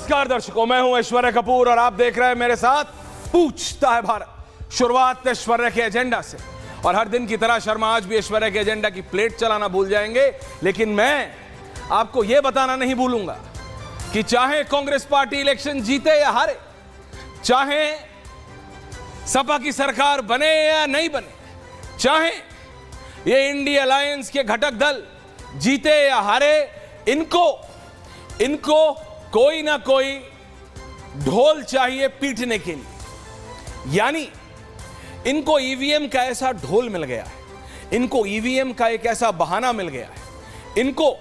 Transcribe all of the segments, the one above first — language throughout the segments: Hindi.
नमस्कार दर्शकों, मैं हूं ऐश्वर्या कपूर और आप देख रहे हैं मेरे साथ पूछता है भारत। शुरुआत ऐश्वर्या के एजेंडा से, और हर दिन की तरह शर्मा आज भी ऐश्वर्या के एजेंडा की प्लेट चलाना भूल जाएंगे, लेकिन मैं आपको यह बताना नहीं भूलूंगा कि चाहे कांग्रेस पार्टी इलेक्शन जीते या हारे, चाहे सपा की सरकार बने या नहीं बने, चाहे ये इंडिया अलायंस के घटक दल जीते या हारे, इनको कोई ना कोई ढोल चाहिए पीटने के लिए। यानी इनको ईवीएम का ऐसा ढोल मिल गया है, इनको ईवीएम का एक ऐसा बहाना मिल गया है, इनको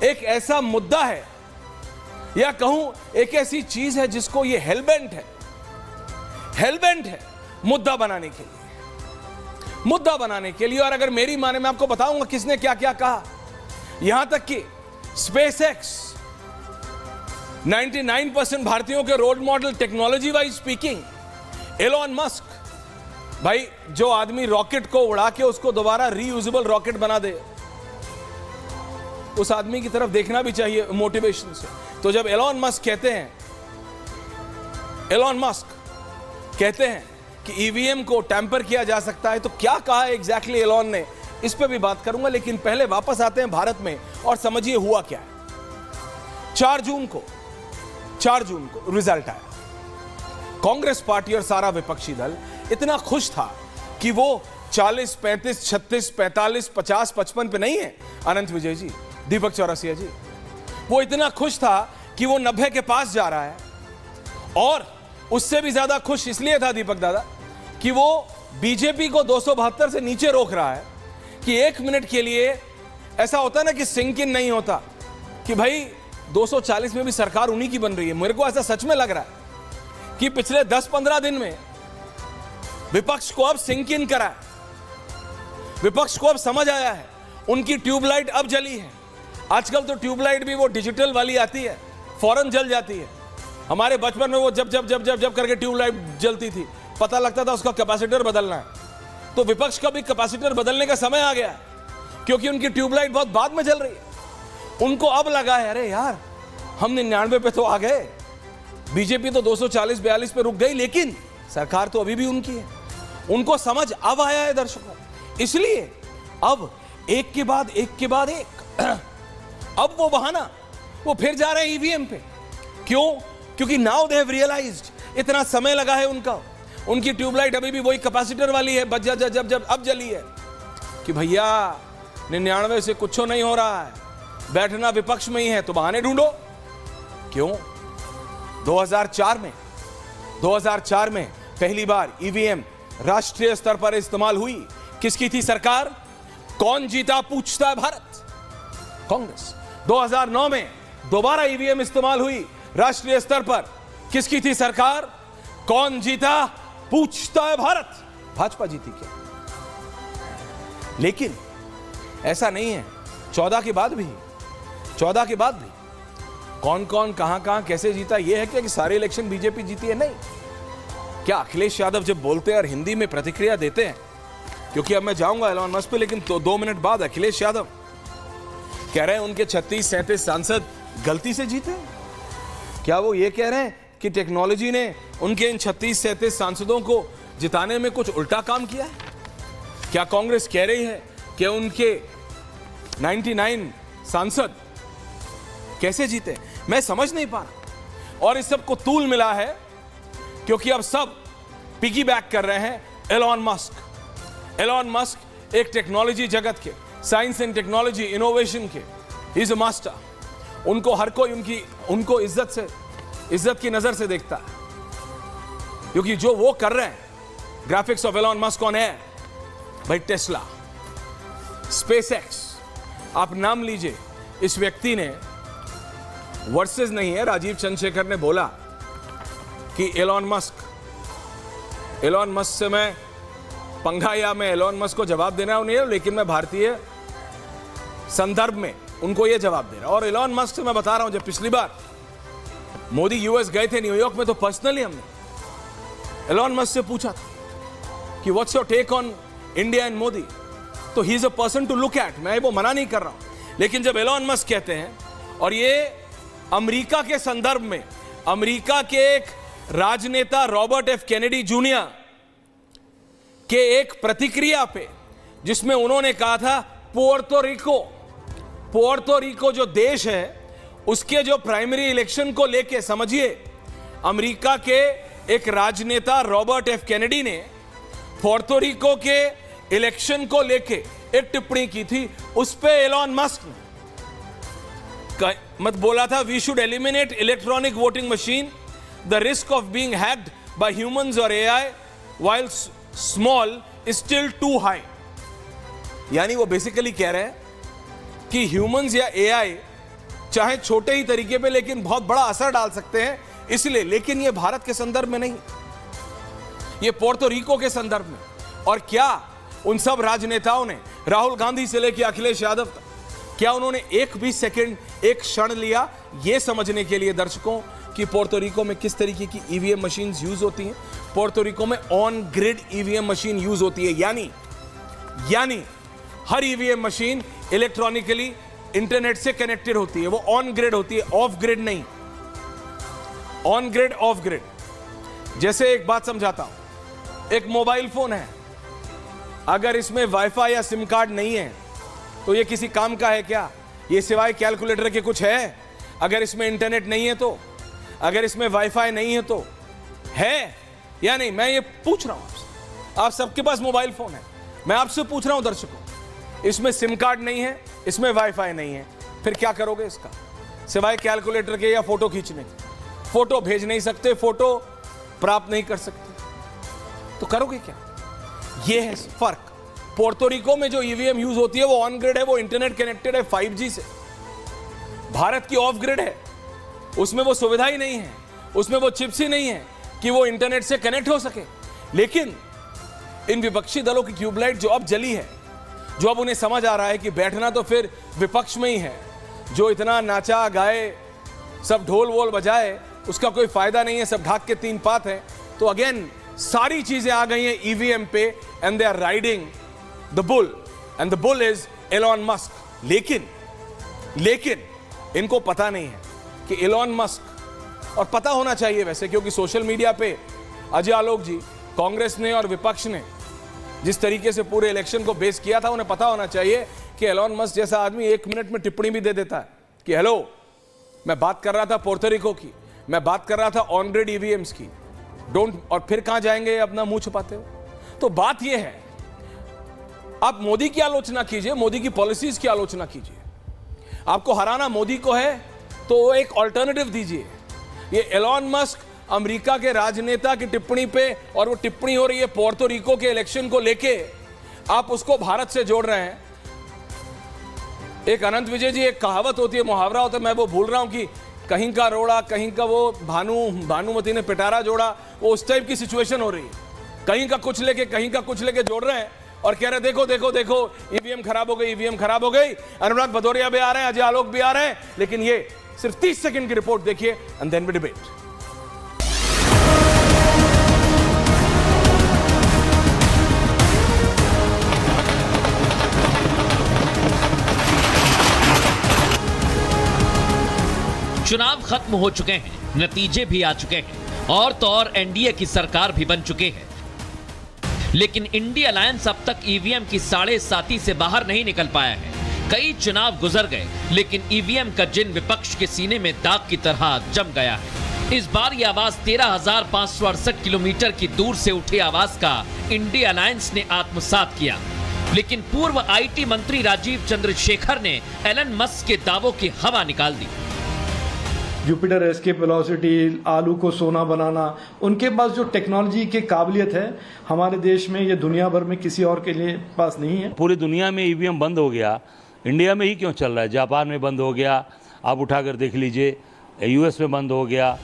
एक ऐसा मुद्दा है या कहूं एक ऐसी चीज है जिसको ये हेलबेंट है मुद्दा बनाने के लिए। और अगर मेरी माने, मैं आपको बताऊंगा किसने क्या क्या कहा। यहां तक कि स्पेसएक्स 99% भारतीयों के role model technology wise speaking, Elon Musk, भाई जो आदमी रॉकेट को उड़ा के उसको दोबारा रीयूजेबल रॉकेट बना दे, उस आदमी की तरफ देखना भी चाहिए मोटिवेशन से। तो जब एलोन मस्क कहते हैं कि ईवीएम को टैंपर किया जा सकता है, तो क्या कहा एग्जैक्टली एलोन ने, इस पे भी बात करूंगा। लेकिन पहले वापस आते हैं भारत में और समझिए हुआ क्या है। 4 जून को रिजल्ट आया। कांग्रेस पार्टी और सारा विपक्षी दल इतना खुश था कि वो 40, 35, 36, 45, 50, 55 पे नहीं है अनंत विजय जी, दीपक चौरसिया जी। वो इतना खुश था कि वो 90 के पास जा रहा है। और उससे भी ज्यादा खुश इसलिए था दीपक दादा कि वो बीजेपी को 272 से नीचे रोक रहा है। कि 1 मिनट के लिए ऐसा होता ना कि सिंक इन नहीं होता कि भाई 240 में भी सरकार उन्हीं की बन रही है। मेरे को ऐसा सच में लग रहा है कि पिछले 10-15 दिन में विपक्ष को अब सिंक इन करा है, विपक्ष को अब समझ आया है, उनकी ट्यूबलाइट अब जली है। आजकल तो ट्यूबलाइट भी वो डिजिटल वाली आती है, फौरन जल जाती है। हमारे बचपन में वो जब करके ट्यूबलाइट जलती थी, पता लगता था उसका कैपेसिटर बदलना है। तो विपक्ष का भी कैपेसिटर बदलने का समय आ गया है, क्योंकि उनकी ट्यूबलाइट बहुत बाद में जल रही है। उनको अब लगा है, अरे यार हम 99 पे तो आ गए, बीजेपी तो 240-42 पे रुक गई, लेकिन सरकार तो अभी भी उनकी है। उनको समझ अब आया है दर्शकों, इसलिए अब एक के बाद एक अब वो बहाना वो फिर जा रहे हैं ईवीएम पे। क्यों? क्योंकि नाउ दे हैव रियलाइज्ड, इतना समय लगा है उनकी ट्यूबलाइट अभी भी वही कैपेसिटर वाली है, जब अब जली है कि भैया 99 से कुछ नहीं हो रहा है, बैठना विपक्ष में ही है, तो बहाने ढूंढो। क्यों? 2004 में पहली बार ईवीएम राष्ट्रीय स्तर पर इस्तेमाल हुई। किसकी थी सरकार? कौन जीता पूछता है भारत? कांग्रेस। 2009 में दोबारा ईवीएम इस्तेमाल हुई राष्ट्रीय स्तर पर। किसकी थी सरकार? कौन जीता पूछता है भारत? भाजपा जीती क्या? लेकिन ऐसा नहीं है। 14 के बाद भी कौन कहां कैसे जीता, यह है क्या कि सारे इलेक्शन बीजेपी जीती है? नहीं। क्या अखिलेश यादव जब बोलते हैं और हिंदी में प्रतिक्रिया देते हैं, क्योंकि अब मैं जाऊंगा एलोन मस्क पे, लेकिन तो 2 मिनट बाद अखिलेश यादव कह रहे हैं उनके 36-37 सांसद गलती से जीते। क्या वो ये कह रहे हैं कि टेक्नोलॉजी ने उनके इन 36-37 सांसदों को जिताने में कुछ उल्टा काम किया है? क्या कांग्रेस कह रही है कि उनके 99 सांसद कैसे जीते? मैं समझ नहीं पा रहा। और इस सब को तूल मिला है क्योंकि अब सब पिगी बैक कर रहे हैं एलोन मस्क एक टेक्नोलॉजी जगत के, साइंस एंड टेक्नोलॉजी इनोवेशन के, ही इज अ मास्टर। उनको हर कोई उनको इज्जत की नजर से देखता है, क्योंकि जो वो कर रहे हैं, graphics of Elon Musk on air, भाई टेस्ला, स्पेसएक्स, आप नाम लीजिए। इस व्यक्ति ने वर्सेस नहीं है, राजीव चंद्रशेखर ने बोला कि एलोन मस्क से मैं पंगा या मैं एलोन मस्क को जवाब देना नहीं है, लेकिन मैं भारतीय संदर्भ में उनको यह जवाब दे रहा। और एलोन मस्क से मैं बता रहा हूं, जब पिछली बार मोदी यूएस गए थे न्यूयॉर्क में, तो पर्सनली हमने एलोन मस्क से पूछा था कि what's your take on India and Modi. तो he is a person to look at, मैं वो मना नहीं कर रहा हूं, लेकिन जब एलोन मस्क कहते हैं, और ये अमेरिका के संदर्भ में अमेरिका के एक राजनेता रॉबर्ट एफ कैनेडी जूनियर के एक प्रतिक्रिया पे, जिसमें उन्होंने कहा था पोर्टो रिको जो देश है उसके जो प्राइमरी इलेक्शन को लेके, समझिए अमेरिका के एक राजनेता रॉबर्ट एफ कैनेडी ने पोर्टो रिको के इलेक्शन को लेके एक टिप्पणी की थी। उस पे एलॉन मस्क ने मत बोला था, we should eliminate electronic voting machine, the risk of being hacked by humans और AI while small is still too high. यानी वो बेसिकली कह रहे हैं कि ह्यूमंस या एआई चाहे छोटे ही तरीके पे लेकिन बहुत बड़ा असर डाल सकते हैं, इसलिए। लेकिन ये भारत के संदर्भ में नहीं, ये पोर्टो रिको के संदर्भ में। और क्या उन सब राजनेताओं ने, राहुल गांधी से लेकर अखिलेश यादव तक, क्या उन्होंने एक भी सेकंड, एक क्षण लिया यह समझने के लिए दर्शकों कि पोर्टो रिको में किस तरीके की ईवीएम मशीन्स यूज होती हैं? पोर्टो रिको में on grid EVM machine use होती है, यानी हर ईवीएम मशीन इलेक्ट्रॉनिकली इंटरनेट से कनेक्टेड होती है। वो ऑन ग्रिड होती है, ऑफ ग्रिड नहीं। On grid, of grid. जैसे एक बात समझाता हूं, एक मोबाइल फोन है, अगर इसमें वाईफाई या सिम कार्ड नहीं है तो ये किसी काम का है क्या? ये सिवाय कैलकुलेटर के कुछ है? अगर इसमें इंटरनेट नहीं है तो, अगर इसमें वाईफाई नहीं है तो है या नहीं? मैं ये पूछ रहा हूं आपसे, आप सबके पास मोबाइल फोन है, मैं आपसे पूछ रहा हूं दर्शकों, इसमें सिम कार्ड नहीं है, इसमें वाईफाई नहीं है, फिर क्या करोगे इसका? सिवाय कैलकुलेटर के या फोटो खींचने के, फोटो भेज नहीं सकते, फोटो प्राप्त नहीं कर सकते, तो करोगे क्या? ये है फर्क। पोर्टो रिको में जो ईवीएम यूज होती है वो ऑन ग्रिड है, वो इंटरनेट कनेक्टेड है 5G से। भारत की ऑफ ग्रिड है, उसमें वो सुविधा ही नहीं है, उसमें वो चिप्स ही नहीं है कि वो इंटरनेट से कनेक्ट हो सके। लेकिन इन विपक्षी दलों की ट्यूबलाइट जो अब जली है, जो अब उन्हें समझ आ रहा है कि बैठना तो फिर विपक्ष में ही है, जो इतना नाचा गाए, सब ढोल वोल बजाए, उसका कोई फायदा नहीं है, सब ढाक के तीन पात है। तो अगेन सारी चीजें आ गई हैं ईवीएम पे, and they are riding the bull, and the bull is Elon Musk. लेकिन इनको पता नहीं है कि एलॉन मस्क, और पता होना चाहिए वैसे, क्योंकि सोशल मीडिया पे अजय आलोक जी, कांग्रेस ने और विपक्ष ने जिस तरीके से पूरे इलेक्शन को बेस किया था, उन्हें पता होना चाहिए कि एलॉन मस्क जैसा आदमी 1 मिनट में टिप्पणी भी दे देता है कि हेलो, मैं बात कर रहा था पोर्टो रिको की, मैं बात कर रहा था ऑन ग्रिड ईवीएम्स की, डोंट, और फिर कहां जाएंगे अपना मुंह छुपाते हो? तो बात यह है, आप मोदी की आलोचना कीजिए, मोदी की पॉलिसीज की आलोचना कीजिए, आपको हराना मोदी को है तो एक ऑल्टरनेटिव दीजिए। ये एलॉन मस्क अमेरिका के राजनेता की टिप्पणी पे, और वो टिप्पणी हो रही है पोर्टो रिको के इलेक्शन को लेके, आप उसको भारत से जोड़ रहे हैं। एक अनंत विजय जी, एक कहावत होती है, मुहावरा होता है, मैं वो भूल रहा हूं कि कहीं का रोड़ा, कहीं का वो भानुमति ने पिटारा जोड़ा, वो उस टाइप की सिचुएशन हो रही है। कहीं का कुछ लेके कहीं का कुछ लेके जोड़ रहे हैं और कह रहे हैं देखो देखो देखो ईवीएम खराब हो गई, ईवीएम खराब हो गई। अनुराग भदौरिया भी आ रहे हैं, अजय आलोक भी आ रहे हैं, लेकिन ये सिर्फ 30 सेकंड की रिपोर्ट देखिए एंड देन वी डिबेट। चुनाव खत्म हो चुके हैं, नतीजे भी आ चुके हैं और तो और एनडीए की सरकार भी बन चुकी है, लेकिन इंडिया अलायंस अब तक ईवीएम की 7.5 से बाहर नहीं निकल पाया है। कई चुनाव गुजर गए, लेकिन ईवीएम का जिन विपक्ष के सीने में दाग की तरह जम गया है। इस बार यह आवाज 13,568 किलोमीटर की दूर से उठी आवाज का इंडिया अलायंस ने आत्मसात किया, लेकिन पूर्व आईटी मंत्री राजीव चंद्रशेखर ने एलन मस्क के दावों की हवा निकाल दी। जुपिटर एस्केप वेलोसिटी, आलू को सोना बनाना, उनके पास जो टेक्नोलॉजी की काबिलियत है हमारे देश में, ये दुनिया भर में किसी और के लिए पास नहीं है। पूरी दुनिया में ईवीएम बंद हो गया, इंडिया में ही क्यों चल रहा है? जापान में बंद हो गया, आप उठाकर देख लीजिए, यूएस में बंद हो गया।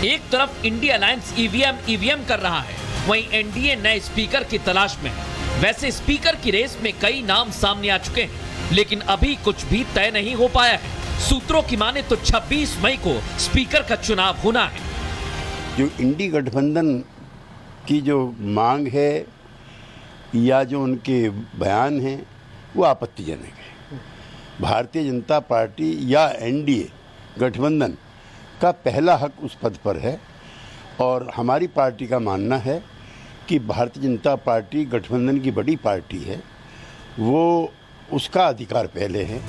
एक तरफ इंडिया अलायंस ईवीएम कर रहा है, वहीं एनडीए नए स्पीकर की तलाश में है। वैसे स्पीकर की रेस में कई नाम सामने आ चुके हैं, लेकिन अभी कुछ भी तय नहीं हो पाया है। सूत्रों की माने तो 26 मई को स्पीकर का चुनाव होना है। जो इंडी गठबंधन की जो मांग है या जो उनके बयान हैं वो आपत्तिजनक है। भारतीय जनता पार्टी या एनडीए गठबंधन का पहला हक उस पद पर है और हमारी पार्टी का मानना है कि भारतीय जनता पार्टी गठबंधन की बड़ी पार्टी है, वो उसका अधिकार पहले है।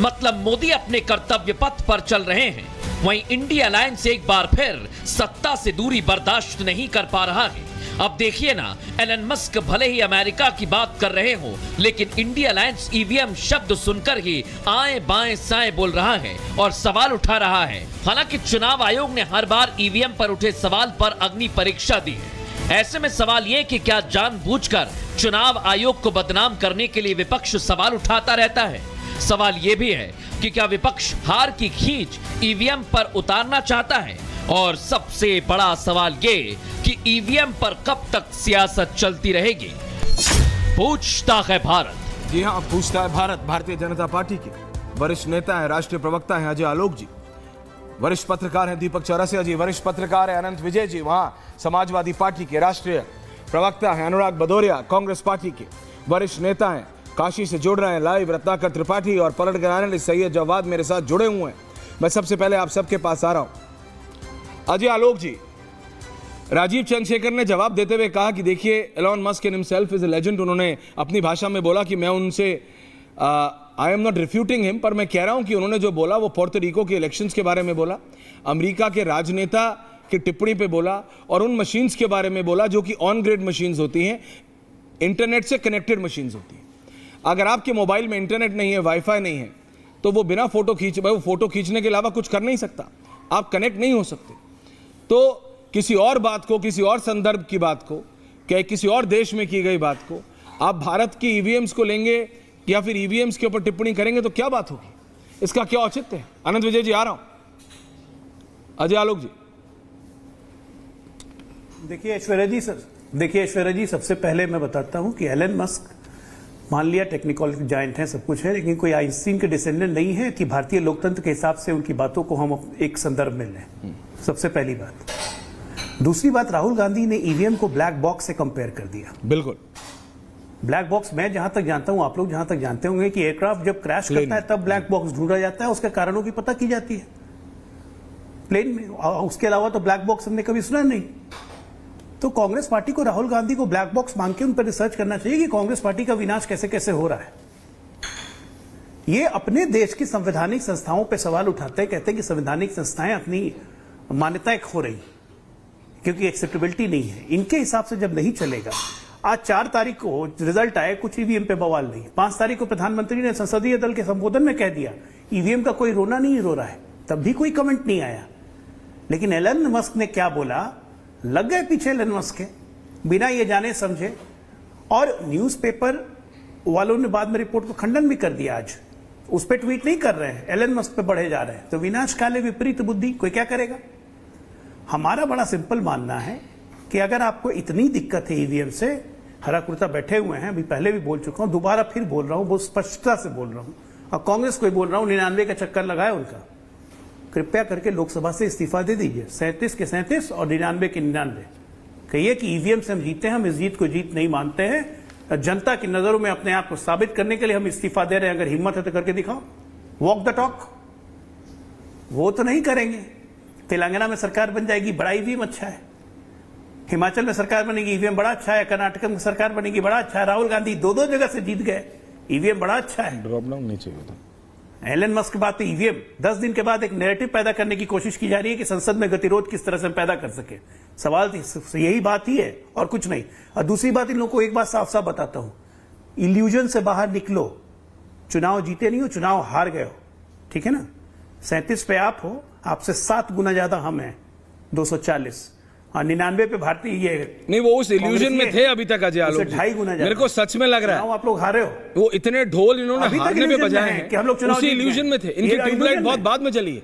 मतलब मोदी अपने कर्तव्य पथ पर चल रहे हैं, वहीं इंडिया अलायंस एक बार फिर सत्ता से दूरी बर्दाश्त नहीं कर पा रहा है। अब देखिए ना, एलन मस्क भले ही अमेरिका की बात कर रहे हो, लेकिन इंडिया अलायंस ईवीएम शब्द सुनकर ही आए बाएं साएं बोल रहा है और सवाल उठा रहा है। हालांकि चुनाव आयोग ने हर बार ईवीएम पर उठे सवाल पर अग्नि परीक्षा दी है। ऐसे में सवाल ये कि क्या जानबूझकर चुनाव आयोग को बदनाम करने के लिए विपक्ष सवाल उठाता रहता है। सवाल ये भी है कि क्या विपक्ष हार की खींच ईवीएम पर उतारना चाहता है, और सबसे बड़ा सवाल ये कि ईवीएम पर कब तक सियासत चलती रहेगी। पूछता है भारत। जी हाँ, पूछता है भारत। भारतीय जनता पार्टी के वरिष्ठ नेता हैं, राष्ट्रीय प्रवक्ता हैं अजय आलोक जी, वरिष्ठ पत्रकार हैं दीपक चौरसिया जी, वरिष्ठ पत्रकार हैं अनंत विजय जी, वहां समाजवादी पार्टी के राष्ट्रीय प्रवक्ता हैं अनुराग भदौरिया, कांग्रेस पार्टी के वरिष्ठ नेता हैं, काशी से जुड़ रहे हैं लाइव रत्नाकर त्रिपाठी और पॉलिटिकल एनालिस्ट सैयद जवाद मेरे साथ जुड़े हुए हैं। मैं सबसे पहले आप सबके पास आ रहा हूं। अजय आलोक जी, राजीव चंद्रशेखर ने जवाब देते हुए कहा कि देखिए, Elon Musk in himself is a legend. उन्होंने अपनी भाषा में बोला कि मैं उनसे आई एम नॉट रिफ्यूटिंग हिम, पर मैं कह रहा हूं कि उन्होंने जो बोला वो पोर्टो रिको के इलेक्शंस के बारे में बोला, अमेरिका के राजनेता की टिप्पणी पे बोला और उन मशीन्स के बारे में बोला जो कि ऑन ग्रिड मशीन्स होती हैं, इंटरनेट से कनेक्टेड मशीन्स होती हैं। अगर आपके मोबाइल में इंटरनेट नहीं है, वाईफाई नहीं है, तो वो बिना फोटो खींचने के अलावा कुछ कर नहीं सकता, आप कनेक्ट नहीं हो सकते। तो किसी और बात को, किसी और संदर्भ की बात को, क्या किसी और देश में की गई बात को आप भारत की ईवीएम्स को लेंगे या फिर ईवीएम्स के ऊपर टिप्पणी करेंगे तो क्या बात होगी, इसका क्या औचित्य है। अनंत विजय जी आ रहा हूं। अजय आलोक जी। देखिए ऐश्वर्या जी, सबसे पहले मैं बताता हूं कि एलन मस्क मान लिया टेक्निकल जायंट है, सब कुछ है, लेकिन कोई आइंस्टीन के डिसेंडेंट नहीं है कि भारतीय लोकतंत्र के हिसाब से उनकी बातों को हम एक संदर्भ में लें। सबसे पहली बात। दूसरी बात, राहुल गांधी ने ईवीएम को ब्लैक बॉक्स से कंपेयर कर दिया। बिल्कुल ब्लैक बॉक्स, मैं जहां तक जानता हूं, आप लोग जहां तक जानते होंगे कि एयरक्राफ्ट जब क्रैश करता है तब ब्लैक बॉक्स ढूंढा जाता है, उसके कारणों की पता की जाती है प्लेन में, उसके अलावा तो ब्लैक बॉक्स हमने कभी सुना नहीं। तो कांग्रेस पार्टी को राहुल गांधी को ब्लैक बॉक्स मान के उन पर रिसर्च करना चाहिए कि कांग्रेस पार्टी का विनाश कैसे कैसे हो रहा है। ये अपने देश की संवैधानिक संस्थाओं पे सवाल उठाते हैं, कहते हैं कि संवैधानिक संस्थाएं अपनी मान्यताएं खो रही क्योंकि एक्सेप्टेबिलिटी नहीं है। इनके हिसाब से जब नहीं चलेगा, आज 4 तारीख को रिजल्ट आए, कुछ ईवीएम पे बवाल नहीं। 5 तारीख को प्रधानमंत्री ने संसदीय दल के संबोधन में कह दिया ईवीएम का कोई रोना नहीं रो रहा है, तब भी कोई कमेंट नहीं आया। लेकिन एलन मस्क ने क्या बोला, लग गए पीछे एलन मस्क के, बिना ये जाने समझे, और न्यूज़पेपर वालों ने बाद में रिपोर्ट को खंडन भी कर दिया। आज उस पर ट्वीट नहीं कर रहे हैं, एलन मस्क पे बढ़े जा रहे हैं। तो विनाश काले विपरीत बुद्धि, कोई क्या करेगा। हमारा बड़ा सिंपल मानना है कि अगर आपको इतनी दिक्कत है ईवीएम से, हरा कुर्ता बैठे हुए हैं, अभी पहले भी बोल चुका हूं, दोबारा फिर बोल रहा हूं, बहुत स्पष्टता से बोल रहा हूं, और कांग्रेस को बोल रहा हूं, 99 का चक्कर लगाए उनका, कृपया करके लोकसभा से इस्तीफा दे दीजिए। 37 के 37 और 99 के 99 कहिए कि ईवीएम से हम जीते हैं, हम इस जीत को जीत नहीं मानते हैं, जनता की नजरों में अपने आप को साबित करने के लिए हम इस्तीफा दे रहे हैं। अगर हिम्मत है तो करके दिखाओ, वॉक द टॉक। वो तो नहीं करेंगे। तेलंगाना में सरकार बन जाएगी, बड़ा ईवीएम अच्छा है। हिमाचल में सरकार बनेगी, ईवीएम बड़ा अच्छा है। कर्नाटक में सरकार बनेगी, बड़ा अच्छा है। राहुल गांधी 2-2 जगह से जीत गए, ईवीएम बड़ा अच्छा है। ड्रॉप डाउन नहीं चाहिए था। एलन मस्क की बात तो ईवीएम 10 दिन के बाद एक नैरेटिव पैदा करने की कोशिश की जा रही है कि संसद में गतिरोध किस तरह से पैदा कर सके। सवाल यही बात ही है और कुछ नहीं। और दूसरी बात, इन लोगों को एक बात साफ साफ बताता हूं, इल्यूजन से बाहर निकलो। चुनाव जीते नहीं हो, चुनाव हार गए हो, ठीक है ना। 37 पे आप हो, आपसे 7 गुना ज्यादा हम हैं, 240, और 99 पे भारतीय ये नहीं, वो उस इल्यूजन में थे अभी तक अजय आलोक जी। 2.5 गुना मेरे को सच में लग रहा है आप लोग हारे हो। वो इतने ढोल इन्होंने हारने पे बजाए हैं कि हम लोग चुनाव उसी इल्यूजन में थे। इनकी ट्यूबलाइट बहुत बाद में चली है,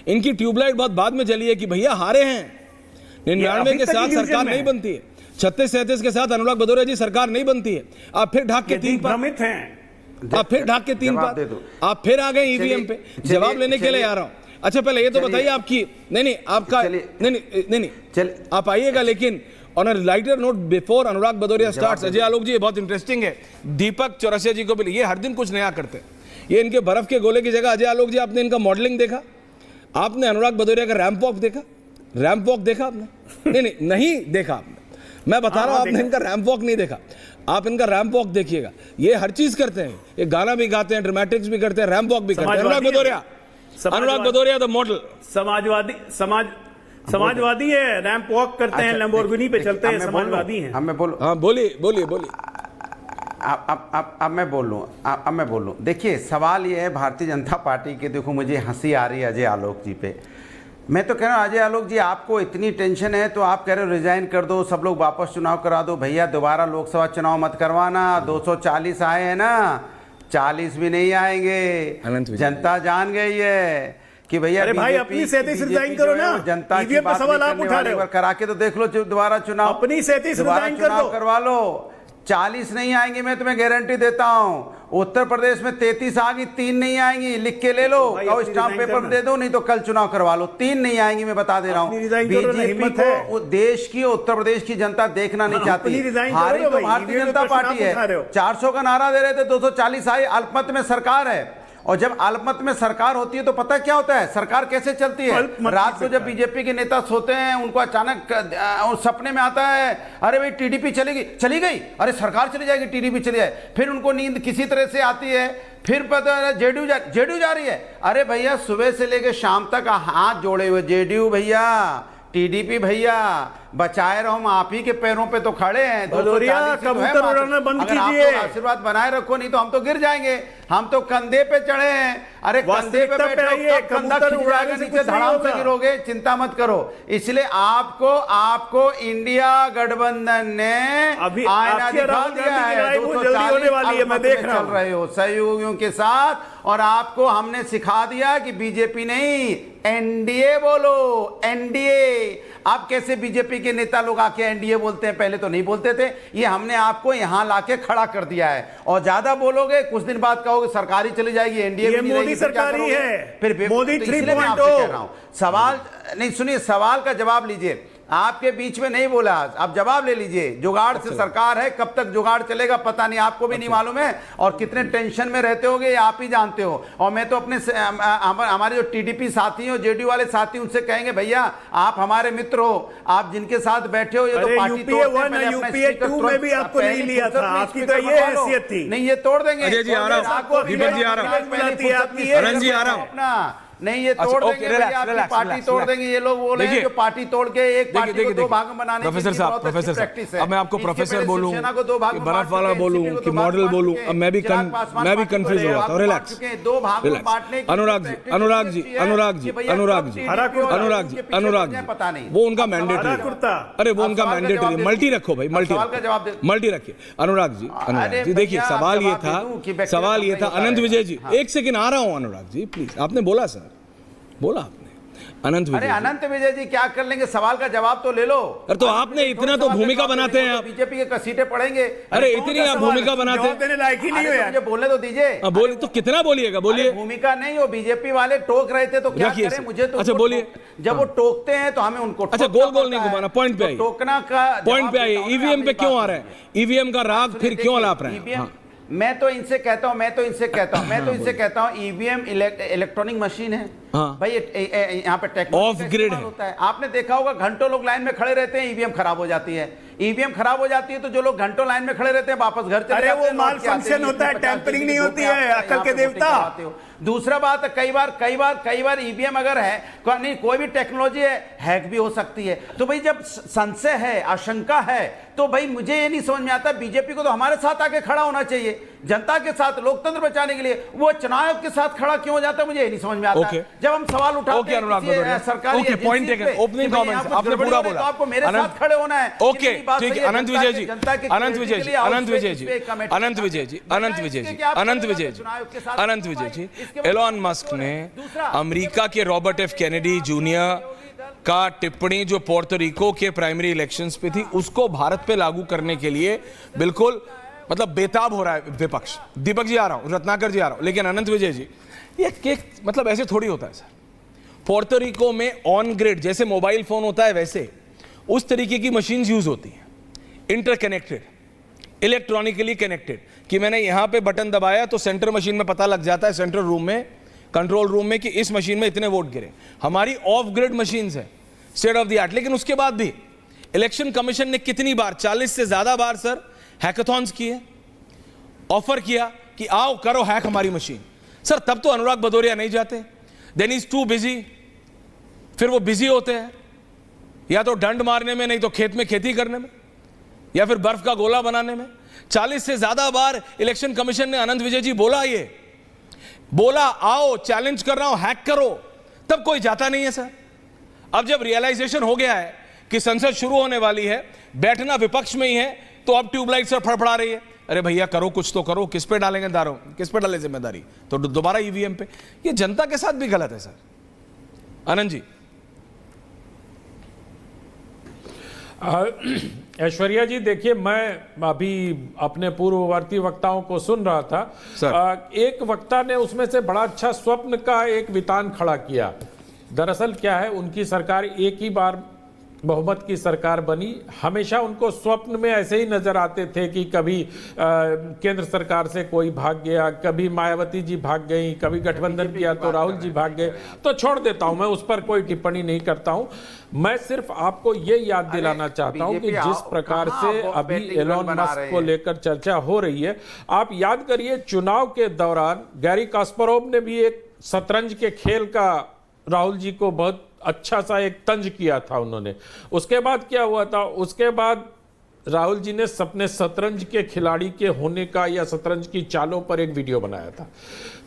इनकी ट्यूबलाइट बहुत बाद में चली है कि भैया हारे हैं। 99 के साथ सरकार नहीं बनती है, 36-37 के साथ अनुराग भदौरिया जी सरकार नहीं बनती है। आप फिर ढाक के 3 भ्रमित हैं, आप फिर ढाक के 3 बार आप फिर आ गए ईवीएम पे। जवाब लेने के लिए आ रहा हूं। अच्छा, पहले ये तो बताइए आपकी नहीं आपका नहीं चलिए आप आइएगा, लेकिन on a lighter note before Anurag Bhadauria starts, Ajay Alok ji ये बहुत इंटरेस्टिंग है, दीपक चौरसिया जी को भी, ये हर दिन कुछ नया करते हैं। ये इनके बर्फ के गोले की जगह अजय आलोक जी आपने इनका मॉडलिंग देखा? आपने अनुराग भदौरिया का रैंप वॉक देखा? रैंप वॉक देखा आपने? नहीं देखा आपने। मैं बता रहा हूं आपने इनका रैंप वॉक नहीं देखा। आप इनका रैंप वॉक देखिएगा, ये हर चीज करते हैं, ये गाना भी गाते हैं, ड्रामेटिक्स भी करते हैं, रैंप वॉक भी करते हैं। अनुराग भदौरिया द मॉडल समाजवादी है, रैंप वॉक करते हैं, लैम्बोर्गिनी पे चलते हैं, समाजवादी हैं। अब मैं बोलूं? हाँ बोलिए बोलिए बोलिए। अब मैं बोल लूँ। देखिए, सवाल ये है भारतीय जनता पार्टी के, देखो मुझे हंसी आ रही है अजय आलोक जी पे। मैं तो कह रहा हूँ अजय आलोक जी, आपको इतनी टेंशन है तो आप कह रहे हो रिजाइन कर दो, सब लोग वापस चुनाव करा दो। भैया दोबारा लोकसभा चुनाव मत करवाना। 240 आए हैं ना, 40 भी नहीं आएंगे। जनता जान गई है कि भैया अरे भाई अपनी 37 रिजाइन करो ना, जनता की बात सवाल आप उठा रहे हो। करा के तो देख लो दोबारा चुनाव, अपनी 37 रिजाइन कर दो, करवा लो। 40 नहीं आएंगे, मैं तुम्हें गारंटी देता हूं। उत्तर प्रदेश में 33 आ गई, 3 नहीं आएंगी, लिख के ले लो, और स्टाम्प पेपर दे दो, नहीं तो कल चुनाव करवा लो। 3 नहीं आएंगी, मैं बता दे रहा हूं। बीजेपी को देश की, उत्तर प्रदेश की जनता देखना नहीं चाहती। हारी तो भारतीय जनता पार्टी है। 400 का नारा दे रहे थे, 240 आई। अल्पमत में सरकार है, और जब अल्पमत में सरकार होती है तो पता क्या होता है, सरकार कैसे चलती है। रात को जब बीजेपी के नेता सोते हैं, उनको अचानक सपने में आता है, अरे भाई टीडीपी चली गई, अरे सरकार चली जाएगी, टीडीपी चली जाए। फिर उनको नींद किसी तरह से आती है, फिर पता है जेडीयू जा रही है। अरे भैया सुबह से लेकर शाम तक हाथ जोड़े हुए जेडीयू भैया, टीडीपी भैया, बचाए रहो, हम आप ही के पैरों पे तो खड़े हैं। कबूतर उड़ाना बंद कीजिए, आशीर्वाद बनाए रखो, नहीं तो हम तो गिर जाएंगे। हम तो कंधे पे चढ़े हैं। अरे कंधे पे बैठो, कंधा खिंच जाएगा, नीचे धड़ाम से गिरोगे, चिंता मत करो। इसलिए आपको इंडिया गठबंधन ने आईना दिखा दिया है। 240 मैं देख रहा चल रहे हो सहयोगियों के साथ, और आपको हमने सिखा दिया कि बीजेपी नहीं, एनडीए बोलो, एनडीए। आप कैसे बीजेपी के नेता लोग आके एनडीए बोलते हैं, पहले तो नहीं बोलते थे। ये हमने आपको यहां लाके खड़ा कर दिया है, और ज्यादा बोलोगे कुछ दिन बाद कहोगे सरकारी चली जाएगी, एनडीए भी नहीं मोदी सरकारी है, फिर मोदी 3.0। सवाल नहीं, सुनिए, सवाल का जवाब लीजिए। आपके बीच में नहीं बोला, आप जवाब ले लीजिए। जुगाड़ से सरकार है, कब तक जुगाड़ चलेगा पता नहीं, आपको भी नहीं मालूम है, और कितने टेंशन में रहते होगे आप ही जानते हो। और मैं तो अपने हमारे जो टीडीपी साथी हो, जेडीयू वाले साथी, उनसे कहेंगे भैया आप हमारे मित्र हो, आप जिनके साथ बैठे हो, ये तो पार्टी यूपीए 1 यूपीए 2 में भी आपको नहीं लिया था, आपकी तो ये हैसियत थी। नहीं, ये तोड़ देंगे। अजय जी आ रहा हूं, दीपक जी आ रहा हूं, अनंत जी आ रहा हूं अपना। नहीं, ये तोड़ देंगे भैया, आपकी पार्टी तोड़ देंगे। ये लोग बोले हैं जो पार्टी तोड़ के एक पार्टी को 2 भाग में बनाने की प्रोफेसर साहब, अब मैं आपको प्रोफेसर बोलूं कि बर्फ वाला बोलूं कि मॉडल बोलूं, अब मैं भी कंफ्यूज हो रहा था। रिलैक्स, अनुराग जी, वो उनका मैंडेटरी, अरे वो उनका मैंडेटरी, मल्टी रखो भाई, मल्टी रखिए। अनुराग जी देखिए, सवाल ये था अनंत विजय जी, एक सेकंड आ रहा हूं। अनुराग जी प्लीज, आपने बोला सर, बोला आपने अनंत विजय। अरे अनंत विजय जी क्या कर लेंगे, सवाल का जवाब तो ले लो। अरे तो आपने इतना तो भूमिका बनाते हैं आप, बीजेपी के सीटें पड़ेंगे। अरे इतनी आप भूमिका बनाते हैं, लायक ही नहीं है। मुझे बोलने तो दीजिए। बोलिए तो कितना बोलिएगा, बोलिए। भूमिका नहीं हो, बीजेपी वाले टोक रहे थे तो क्या करें, मुझे तो। अच्छा बोलिए। जब वो टोकते हैं तो हमें उनको, अच्छा गोल नहीं घुमाना, पॉइंट पे आइए, टोकना का पॉइंट पे आइए। ईवीएम पे क्यों आ रहे हैं, ईवीएम का राग फिर क्यों लाप रहे हैं? मैं तो इनसे कहता हूं ईवीएम इलेक्ट्रॉनिक मशीन है भाई, यहाँ पे टेक्नोलॉजी ऑफ ग्रिड होता है। आपने देखा होगा घंटों लोग लाइन में खड़े रहते हैं, ईवीएम खराब हो जाती है। ईवीएम खराब हो जाती है तो जो लोग घंटों लाइन में खड़े रहते हैं वापस घर चले जाते हैं। वो माल फंक्शन होता है, टैंपरिंग नहीं होती है, अकल के देवता। दूसरा बात, कई बार ईवीएम अगर है, नहीं कोई भी टेक्नोलॉजी है, हैक भी हो सकती है। तो भाई जब संशय है, आशंका है, तो भाई मुझे ये नहीं समझ में आता, बीजेपी को तो हमारे साथ आके खड़ा होना चाहिए, जनता के साथ, लोकतंत्र बचाने के लिए। वो चुनाव के साथ खड़ा क्यों हो जाता है, मुझे ये नहीं समझ में आता। जब हम सवाल उठाते हैं सरकारी पॉइंट टेकन, ओपनिंग कमेंट्स आपने पूरा बोला, तो आपको मेरे साथ खड़े होना है। ओके ठीक है। अनंत विजय जी, एलोन मस्क ने अमेरिका के रॉबर्ट एफ कैनेडी जूनियर का टिप्पणी जो पोर्टोरिको के प्राइमरी इलेक्शंस पे थी, उसको भारत पे लागू करने के लिए बिल्कुल मतलब बेताब हो रहा है विपक्ष। दीपक जी आ रहा हूं, रत्नाकर जी आ रहा हूं, लेकिन अनंत विजय जी, ये मतलब ऐसे थोड़ी होता है सर। पोर्टोरिको में ऑन ग्रिड जैसे मोबाइल फोन होता है, वैसे उस तरीके की मशीन्स यूज होती हैं, इंटरकनेक्टेड। इलेक्ट्रॉनिकली कनेक्टेड, कि मैंने यहां पे बटन दबाया तो सेंटर मशीन में पता लग जाता है, सेंट्रल रूम में, कंट्रोल रूम में, कि इस मशीन में इतने वोट गिरे। हमारी ऑफ ग्रिड मशीन्स है, स्टेट ऑफ द आर्ट। लेकिन उसके बाद भी इलेक्शन कमीशन ने कितनी बार, 40 से ज्यादा बार सर हैकाथॉन्स किए, ऑफर किया कि आओ करो हैक हमारी मशीन। सर तब तो अनुराग भदौरिया नहीं जाते, देन इज टू बिजी। फिर वो बिजी होते हैं या तो डंड मारने में, नहीं तो खेत में खेती करने में, या फिर बर्फ का गोला बनाने में। 40 से ज्यादा बार इलेक्शन कमीशन ने, आनंद विजय जी बोला, ये बोला आओ चैलेंज कर रहा हूं हैक करो, तब कोई जाता नहीं है सर। अब जब रियलाइजेशन हो गया है कि संसद शुरू होने वाली है, बैठना विपक्ष में ही है, तो अब ट्यूबलाइट सर फड़फड़ा रही है, अरे भैया करो कुछ तो करो, किस पे डालेंगे दारों, किस पे डाले जिम्मेदारी, तो दोबारा ईवीएम पे। ये जनता के साथ भी गलत है सर। आनंद जी। ऐश्वर्या जी देखिए, मैं अभी अपने पूर्ववर्ती वक्ताओं को सुन रहा था, एक वक्ता ने उसमें से बड़ा अच्छा स्वप्न का एक वितान खड़ा किया। दरअसल क्या है, उनकी सरकार एक ही बार बहुमत की सरकार बनी, हमेशा उनको स्वप्न में ऐसे ही नजर आते थे कि कभी केंद्र सरकार से कोई भाग गया, कभी मायावती जी भाग गई, कभी गठबंधन किया तो राहुल जी भाग गए। तो छोड़ देता हूं, मैं उस पर कोई टिप्पणी नहीं करता हूं। मैं सिर्फ आपको ये याद दिलाना चाहता हूं कि जिस प्रकार से अभी एलोन मस्क को लेकर चर्चा हो रही है, आप याद करिए चुनाव के दौरान गैरी कास्परोव ने भी एक शतरंज के खेल का राहुल जी को बहुत अच्छा सा एक तंज किया था उन्होंने। उसके बाद क्या हुआ था, उसके बाद राहुल जी ने अपने शतरंज के खिलाड़ी के होने का या शतरंज की चालों पर एक वीडियो बनाया था।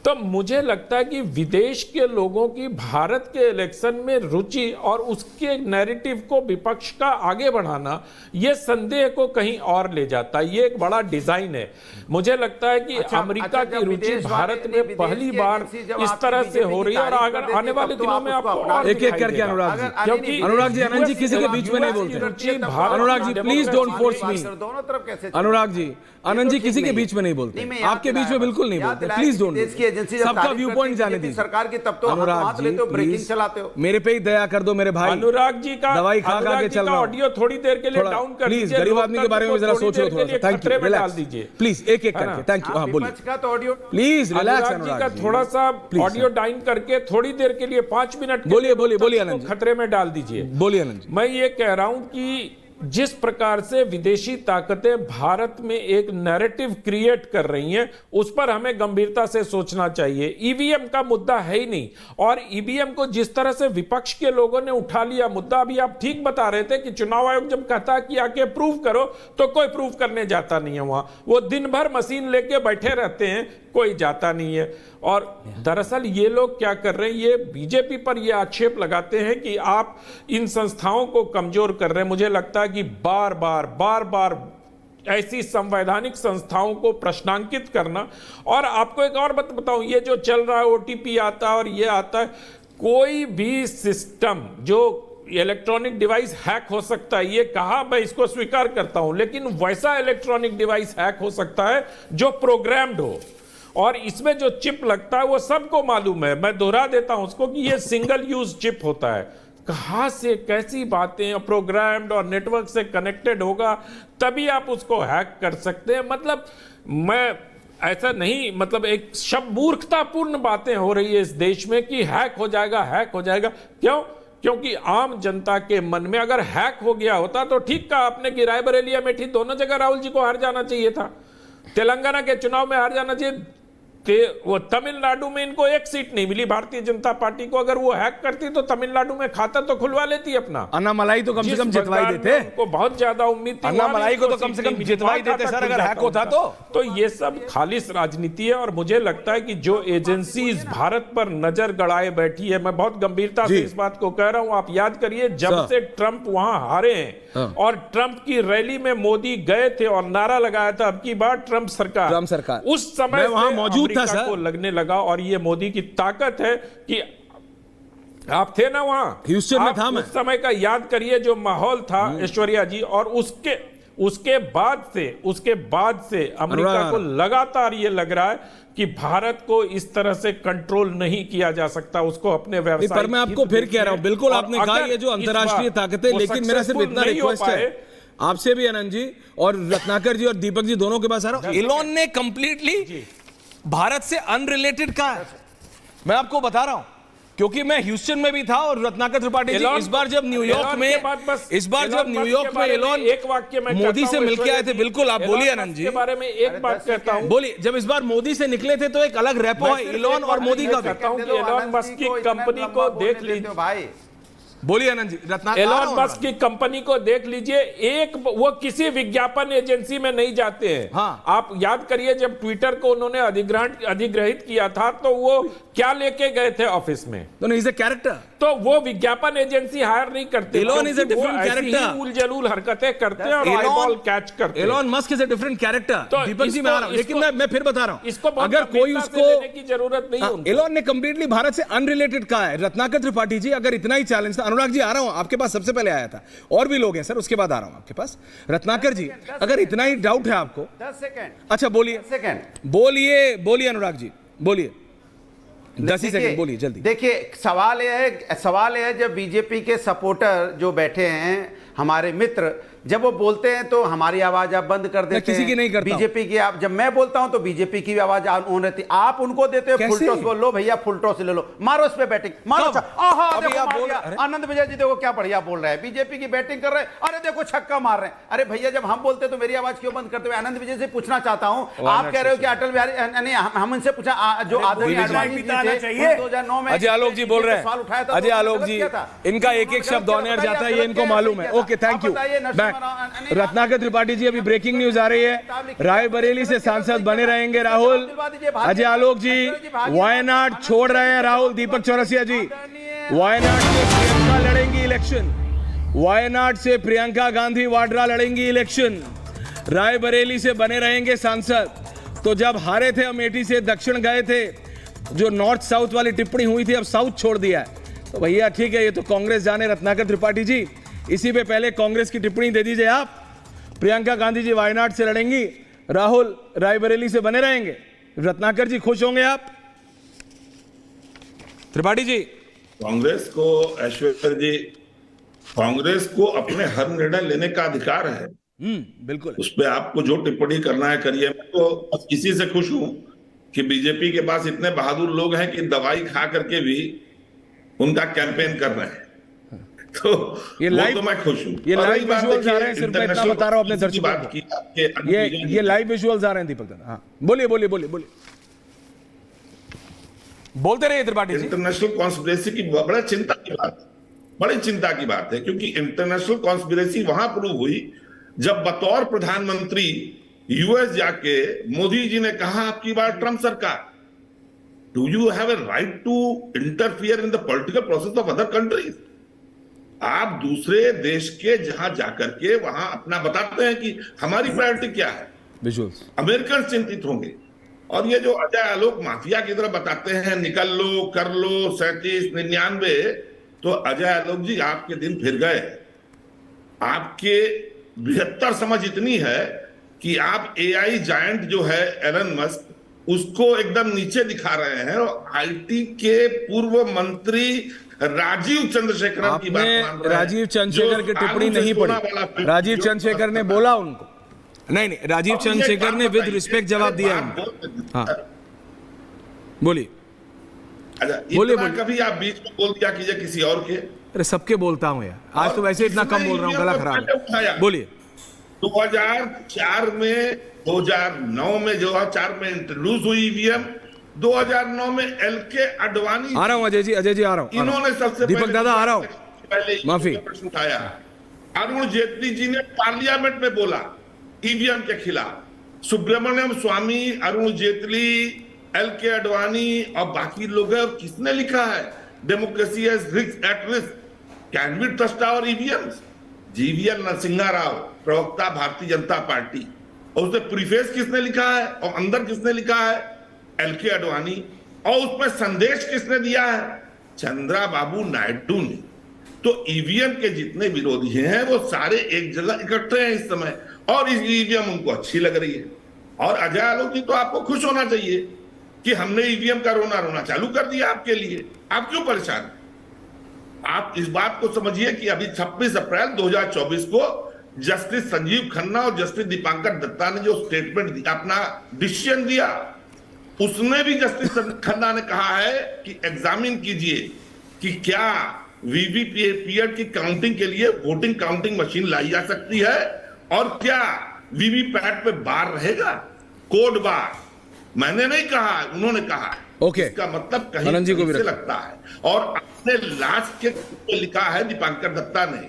तो मुझे लगता है कि विदेश के लोगों की भारत के इलेक्शन में रुचि और उसके नैरेटिव को विपक्ष का आगे बढ़ाना, यह संदेह को कहीं और ले जाता है। ये एक बड़ा डिजाइन है। मुझे लगता है कि अमेरिका की रुचि भारत में पहली बार इस तरह से हो रही है, और अगर आने वाले दिनों में आपको एक एक करके अनुराग जी, क्योंकि अनुराग जी, आनंद जी किसी के बीच में नहीं बोलते। अनुराग ji please don't force me. Anurag ji, Anand ji किसी के बीच में नहीं बोलते, आपके बीच में बिल्कुल नहीं बोलते, प्लीज डोंट। सबका व्यू पॉइंट जाने दीजिए सरकार की, तब तो अनुराग जी ब्रेकिंग चलाते हो, मेरे पे ही दया कर दो मेरे भाई। अनुराग जी का दवाई खा के चल रहा हूं, ऑडियो थोड़ी देर के लिए डाउन कर दीजिए, प्लीज गरीब आदमी के बारे में जरा सोचो थोड़ा सा। थैंक यू, डाल दीजिए प्लीज, एक एक करके। थैंक यू, हां बोलिए प्लीज, रिलैक्स। अनुराग जी का थोड़ा सा ऑडियो डाउन करके थोड़ी देर के लिए 5 मिनट बोलिए बोलिए बोलिए आनंद जी, खतरे में डाल दीजिए। बोलिए आनंद जी। मैं ये कह रहा हूं कि जिस प्रकार से विदेशी ताकतें भारत में एक नैरेटिव क्रिएट कर रही हैं, उस पर हमें गंभीरता से सोचना चाहिए। ईवीएम का मुद्दा है ही नहीं, और ईवीएम को जिस तरह से विपक्ष के लोगों ने उठा लिया मुद्दा, अभी आप ठीक बता रहे थे कि चुनाव आयोग जब कहता है कि आके प्रूव करो, तो कोई प्रूव करने जाता नहीं है वहां। वो दिन भर मशीन लेके बैठे रहते हैं, कोई जाता नहीं है। और दरअसल ये लोग क्या कर रहे हैं, ये बीजेपी पर ये आक्षेप लगाते हैं कि आप इन संस्थाओं को कमजोर कर रहे हैं। मुझे लगता है कि बार बार ऐसी संवैधानिक संस्थाओं को प्रश्नांकित करना। और आपको एक और बात बताऊं, ये जो चल रहा है ओटीपी आता है और ये आता है, कोई भी सिस्टम जो इलेक्ट्रॉनिक डिवाइस हैक हो सकता है, ये कहा, मैं इसको स्वीकार करता हूं, लेकिन वैसा इलेक्ट्रॉनिक डिवाइस हैक हो सकता है जो प्रोग्राम्ड हो, और इसमें जो चिप लगता है वो सबको मालूम है। मैं दोहरा देता हूं उसको कि ये सिंगल यूज चिप होता है। कहां से कैसी बातें, प्रोग्राम्ड और नेटवर्क से कनेक्टेड होगा तभी आप उसको हैक कर सकते हैं। मतलब मैं ऐसा नहीं, मतलब एक शब्द मूर्खतापूर्ण बातें हो रही है इस देश में कि हैक हो जाएगा। क्यों? क्योंकि आम जनता के मन में अगर हैक हो गया होता तो ठीक कहा आपने कि रायबरेली अमेठी दोनों जगह राहुल जी को हार जाना चाहिए था, तेलंगाना के चुनाव में हार जाना चाहिए, वो तमिलनाडु में इनको एक सीट नहीं मिली भारतीय जनता पार्टी को। अगर वो हैक करती तो तमिलनाडु में खाता तो खुलवा लेती अपना। अन्नामलाई तो कम से कम जितवाई देते, उनको बहुत ज्यादा उम्मीद थी, अन्नामलाई को तो कम से कम जितवाई देते सर अगर हैक होता तो। ये सब खालिश राजनीति है, और मुझे लगता है कि जो एजेंसीज भारत पर नजर गड़ाए बैठी है, मैं बहुत गंभीरता से इस बात को कह रहा हूं। आप याद करिए, जब से ट्रंप वहां हारे हैं और ट्रंप की रैली में मोदी गए थे और नारा लगाया था अब की बार ट्रंप सरकार, उस समय वहां मौजूद को लगने लगा। और ये मोदी की ताकत है कि आप थे ना वहां, ह्यूस्टन में था मैं, उस समय का याद करिए जो माहौल था ऐश्वर्या जी। और उसके बाद से अमेरिका को लगातार ये लग रहा है कि भारत को इस तरह से कंट्रोल नहीं किया जा सकता, उसको अपने व्यवसाय। पर मैं आपको फिर कह रहा हूं, बिल्कुल आपने कहा ये जो अंतर्राष्ट्रीय ताकतें, लेकिन मेरा सिर्फ इतना रिक्वेस्ट है, आपसे भी आनंद जी और रत्नाकर जी और दीपक जी दोनों के पास आ रहा हूं। इलॉन ने कंप्लीटली भारत से अनरिलेटेड कहा है। मैं आपको बता रहा हूं क्योंकि मैं ह्यूस्टन में भी था और रत्नाकर त्रिपाठी जी इस बार जब न्यूयॉर्क में इलॉन एक वाक्य में मोदी से मिलके आए थे। बिल्कुल, आप बोलिए आनंद जी। के बारे में एक बात कहता हूं, बोलिए। जब इस बार मोदी से निकले थे तो एक अलग रेपो है इलॉन और मोदी का भी। कहता हूं कि एलॉन मस्क की कंपनी को देख लीजिए भाई। बोलिए आनंद जी। एलॉन मस्क की कंपनी को देख लीजिए, वो किसी विज्ञापन एजेंसी में नहीं जाते हैं। हाँ। आप याद करिए जब ट्विटर को उन्होंने अधिग्रहित किया था तो वो क्या लेके गए थे ऑफिस में? तो इज अ कैरेक्टर। तो वो विज्ञापन एजेंसी हायर नहीं करते। Elon is a different character. उलझुल हरकतें करते हैं और आईबॉल कैच करते हैं। Elon Musk is a different character. Deepak ji मैं आ रहा हूं, लेकिन मैं फिर बता रहा हूं, इसको अगर कोई उसको लेने की जरूरत नहीं है। एलॉन ने कंप्लीटली भारत से अनरिलेटेड कहा है। रत्नाकर त्रिपाठी जी, अगर इतना ही चैलेंज था, अनुराग जी आ रहा हूं, आपके पास सबसे पहले आया था, और भी लोग हैं सर, उसके बाद आ रहा हूं आपके पास। रत्नाकर जी, अगर इतना ही डाउट है आपको, 10 सेकंड। अच्छा बोलिए, बोलिए अनुराग जी, बोलिए 10 ही सेकंड, बोलिए जल्दी। देखिए सवाल यह है जब बीजेपी के सपोर्टर जो बैठे हैं, हमारे मित्र, जब वो बोलते हैं तो हमारी आवाज आप बंद कर देते हैं। किसी की नहीं करता बीजेपी की आप, जब मैं बोलता हूं तो बीजेपी की भी आवाज ऑन रहती है। आप उनको देते हो फुल टॉस, बोलो भैया फुल टॉस ले लो, मारो इस पे बैटिंग, मारो। आनंद विजय जी देखो क्या बढ़िया बोल रहे हैं, बीजेपी की बैटिंग कर रहे हैं, अरे देखो छक्का मार रहे हैं। अरे भैया जब हम बोलते तो मेरी आवाज क्यों बंद करते हुए? आनंद विजय से पूछना चाहता हूं, आप कह रहे हो कि अटल बिहारी, हम उनसे पूछा जो आदरणीय अडवाणी जी थे 2009 में, अजय आलोक जी बोल रहे हैं, अजय आलोक जी, इनका एक एक शब्द ऑन एयर जाता है, ये इनको मालूम है। Okay, thank you. Ratnakar Tripathi ji, अभी ब्रेकिंग न्यूज आ रही है, रायबरेली से सांसद बने रहेंगे राहुल। अजय आलोक जी वायनाड छोड़ रहे हैं राहुल। दीपक चौरसिया जी, वायनाड से प्रियंका लड़ेंगी इलेक्शन, वायनाड से प्रियंका गांधी वाड्रा लड़ेंगी इलेक्शन, रायबरेली से बने रहेंगे सांसद। तो जब हारे थे अमेठी से, दक्षिण गए थे, जो नॉर्थ साउथ वाली टिप्पणी हुई थी अब साउथ छोड़ दिया है। तो भैया ठीक है, ये तो कांग्रेस जाने। रत्नाकर त्रिपाठी जी, इसी पे पहले कांग्रेस की टिप्पणी दे दीजिए आप। प्रियंका गांधी जी वायनाड से लड़ेंगी, राहुल रायबरेली से बने रहेंगे। रत्नाकर जी खुश होंगे आप? त्रिपाठी जी। कांग्रेस को, ऐश्वर्या जी, कांग्रेस को अपने हर निर्णय लेने का अधिकार है। बिल्कुल, उस पर आपको जो टिप्पणी करना है करिए। मैं तो बस इसी से खुश हूं कि बीजेपी के पास इतने बहादुर लोग हैं कि दवाई खा करके भी उनका कैंपेन कर रहे हैं। तो ये लाइव, तो मैं खुश हूं। ये लाइव विजुअल्स आ रहे हैं, सिर्फ मैं इतना बता रहा हूं अपने दर्शकों को। ये लाइव विजुअल्स आ रहे हैं दीपक दादा। हाँ बोलिए बोलिए बोलिए बोलिए, बोलते रहिए त्रिपाठी जी। इंटरनेशनल कॉन्स्पिरेसी की बड़ा चिंता की बात है, बड़ी चिंता की बात है, क्योंकि इंटरनेशनल कॉन्स्पिरेसी वहां प्रूव हुई जब बतौर प्रधानमंत्री यूएस जाके मोदी जी ने कहा आपकी बार ट्रंप सरकार, do you have a right to interfere in the political process of other countries? आप दूसरे देश के जहां जाकर के वहां अपना बताते हैं कि हमारी प्रायोरिटी क्या है। विजुअल्स अमेरिकन चिंतित होंगे। और ये जो अजय आलोक माफिया की तरह बताते हैं, निकल लो, कर लो, 37, 99, तो अजय आलोक जी आपके दिन फिर गए। आपके बृहत्तर समझ इतनी है कि आप एआई जायंट जो है एलन मस्क, उसको एकदम नीचे दिखा रहे हैं और आईटी के पूर्व मंत्री राजीव चंद्रशेखर की बात मान रहे हैं। राजीव चंद्रशेखर की टिप्पणी नहीं पड़ी, राजीव चंद्रशेखर ने बोला उनको, नहीं राजीव चंद्रशेखर ने विद रिस्पेक्ट जवाब दिया। हाँ बोलिए। अच्छा, बोलिए कभी आप बीच में बोल दिया कीजिए किसी और के? अरे सबके बोलता हूं यार, आज तो वैसे इतना कम बोल रहा हूं, गला खराब। बोलिए। 2004 में, 2009 में, 2004 में इंट्रोड्यूस हुई ईवीएम, 2009 में एलके अडवाणी, आ रहा हूं अजय जी आ रहा हूं, इन्होंने सबसे दीपक दादा आ रहा हूं, पहले माफी प्रश्न उठाया। अरुण जेटली जी ने पार्लियामेंट में बोला ईवीएम के खिलाफ। सुब्रमण्यम स्वामी, अरुण जेटली, एलके अडवाणी और बाकी लोग हैं। और किसने लिखा है democracy at risk, can we trust our EVMs? GVL Narasimha Rao, प्रवक्ता भारतीय जनता पार्टी, और उसने प्रीफेस किसने लिखा है और अंदर किसने लिखा है? एलके अडवाणी। और उसमें संदेश किसने दिया है? चंद्रा बाबू नायडू ने। तो ईवीएम के जितने विरोधी हैं वो सारे एक जगह इकट्ठे हैं इस समय, और इस ईवीएम उनको अच्छी लग रही है। और अजय आलोक जी, तो आपको खुश होना चाहिए कि हमने ईवीएम का रोना चालू कर दिया आपके लिए। आप क्यों परेशान? आप इस बात को समझिए कि अभी 26 अप्रैल 2024 को जस्टिस संजीव खन्ना और जस्टिस दीपांकर दत्ता ने जो स्टेटमेंट दिया, अपना डिसीजन दिया, उसमें भी जस्टिस खन्ना ने कहा है कि एग्जामिन कीजिए कि क्या वीवीपीएट की काउंटिंग के लिए वोटिंग काउंटिंग मशीन लाई जा सकती है और क्या वीवीपैट पे बार रहेगा, कोड बार। मैंने नहीं कहा, उन्होंने कहा। ओके। इसका मतलब कहीं से लगता है। और अपने लास्ट के लिखा है दीपांकर दत्ता ने,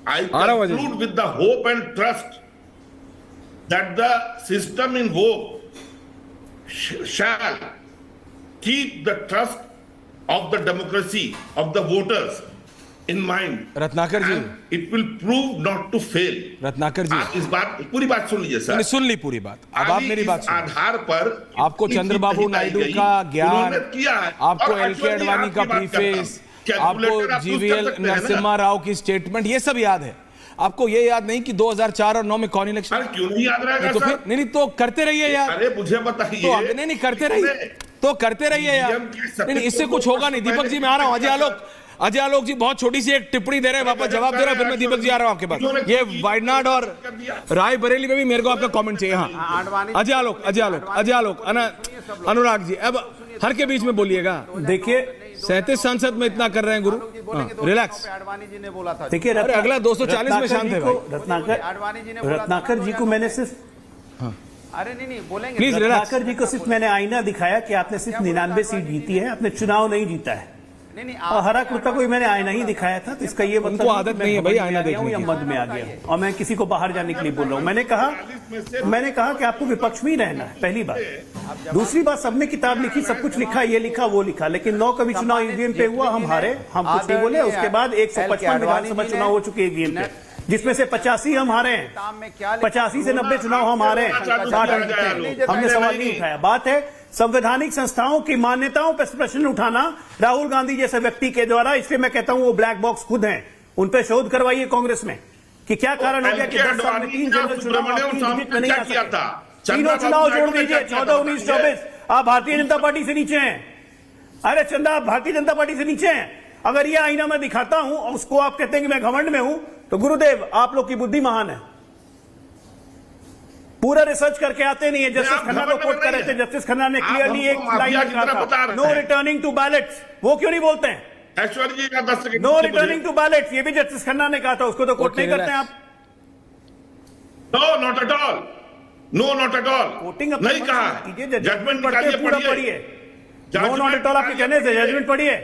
I conclude with the hope and trust that the system in vogue shall keep the trust of the democracy of the voters in mind. Ratnakar ji, it will prove not to fail. Ratnakar जी, आप इस बात पूरी बात सुन लीजिए सर। मैंने सुन ली पूरी बात। अब आप मेरी बात सुनिए। आधार पर आपको चंद्रबाबू नायडू का ज्ञान, किया है, आपको एलके अडवाणी का प्रीफेस, आपको जीवीएल नरसिम्हा राव की स्टेटमेंट, ये सब याद है। आपको ये याद नहीं कि 2004 और 9 में कौन इलेक्शन? क्यों नहीं याद रहेगा? तो फिर नहीं तो करते रहिए यार। अरे मुझे बताइए। तो नहीं करते रहिए, तो करते रहिए यार। नहीं इससे कुछ होगा नहीं। दीपक जी मैं आ रहा हूं। अजय आलोक जी बहुत छोटी सी एक टिप्पणी दे रहे हैं, वापस जवाब दे रहा हूं, फिर मैं दीपक जी आ रहा हूं आपके पास। ये वायनाड और रायबरेली में भी मेरे को आपका कमेंट चाहिए। हाँ अजय आलोक अनुराग जी, अब हर के बीच में बोलिएगा। देखिए 37 सांसद में इतना कर रहे हैं गुरु, रिलैक्स। आडवाणी जी ने बोला था। देखिए अगला 240 में शांत है भाई। रत्नाकर जी को मैंने सिर्फ अरे नहीं बोलेंगे प्लीज। रत्नाकर जी को सिर्फ मैंने आईना दिखाया कि आपने सिर्फ 99 सीट जीती है, आपने चुनाव नहीं जीता है। और हरा कुर्ता को मैंने आईना ही दिखाया था, तो इसका ये मतलब उनको आदत नहीं है भाई आईना देखने या मद में आ गया और मैं किसी को बाहर जाने के लिए बोल रहा हूं। मैंने कहा कि आपको विपक्ष में ही रहना है, पहली बात। दूसरी बात, सबने किताब लिखी, सब कुछ लिखा, ये लिखा वो लिखा, लेकिन 9 का भी चुनाव ईवीएम पे हुआ, हम हारे, हम कुछ नहीं बोले। उसके बाद 155 विधानसभा चुनाव हो चुके ईवीएम पे, जिसमें से 85 हम हारे हैं, 85 से 90 चुनाव हम हारे हैं, 60 हमने सवाल नहीं उठाया। बात है संवैधानिक संस्थाओं की मान्यताओं पर प्रश्न उठाना राहुल गांधी जैसे व्यक्ति के द्वारा। इसलिए मैं कहता हूं वो ब्लैक बॉक्स खुद हैं, उन पर शोध करवाइए कांग्रेस में कि क्या कारण हो गया कि 10 साल में 3 जनरल चुनाव में नहीं आ सकता। तीनों चुनाव जोड़ दीजिए, 14, 19, 24, आप भारतीय जनता पार्टी से नीचे हैं। अरे चंदा, आप भारतीय जनता पार्टी से नीचे हैं। अगर ये आईना मैं दिखाता हूं और उसको आप कहते हैं कि मैं घमंड में हूं, तो गुरुदेव आप लोग की बुद्धि महान है। पूरा रिसर्च करके आते नहीं है। जस्टिस खन्ना को कोट कर रहे थे, जस्टिस खन्ना ने क्लियरली एक लाइन कहा था, नो रिटर्निंग टू बैलेट्स। वो क्यों नहीं बोलते हैं? ऐश्वर्य जी का 10 second. No returning to ballots, ये भी जस्टिस खन्ना ने कहा था, उसको तो कोट नहीं करते आप। No not at all, no not at all, नहीं कहा। जजमेंट पढ़ते पूरा पढ़िए। नो नॉट एट ऑल आपके कहने से जजमेंट पढ़िए,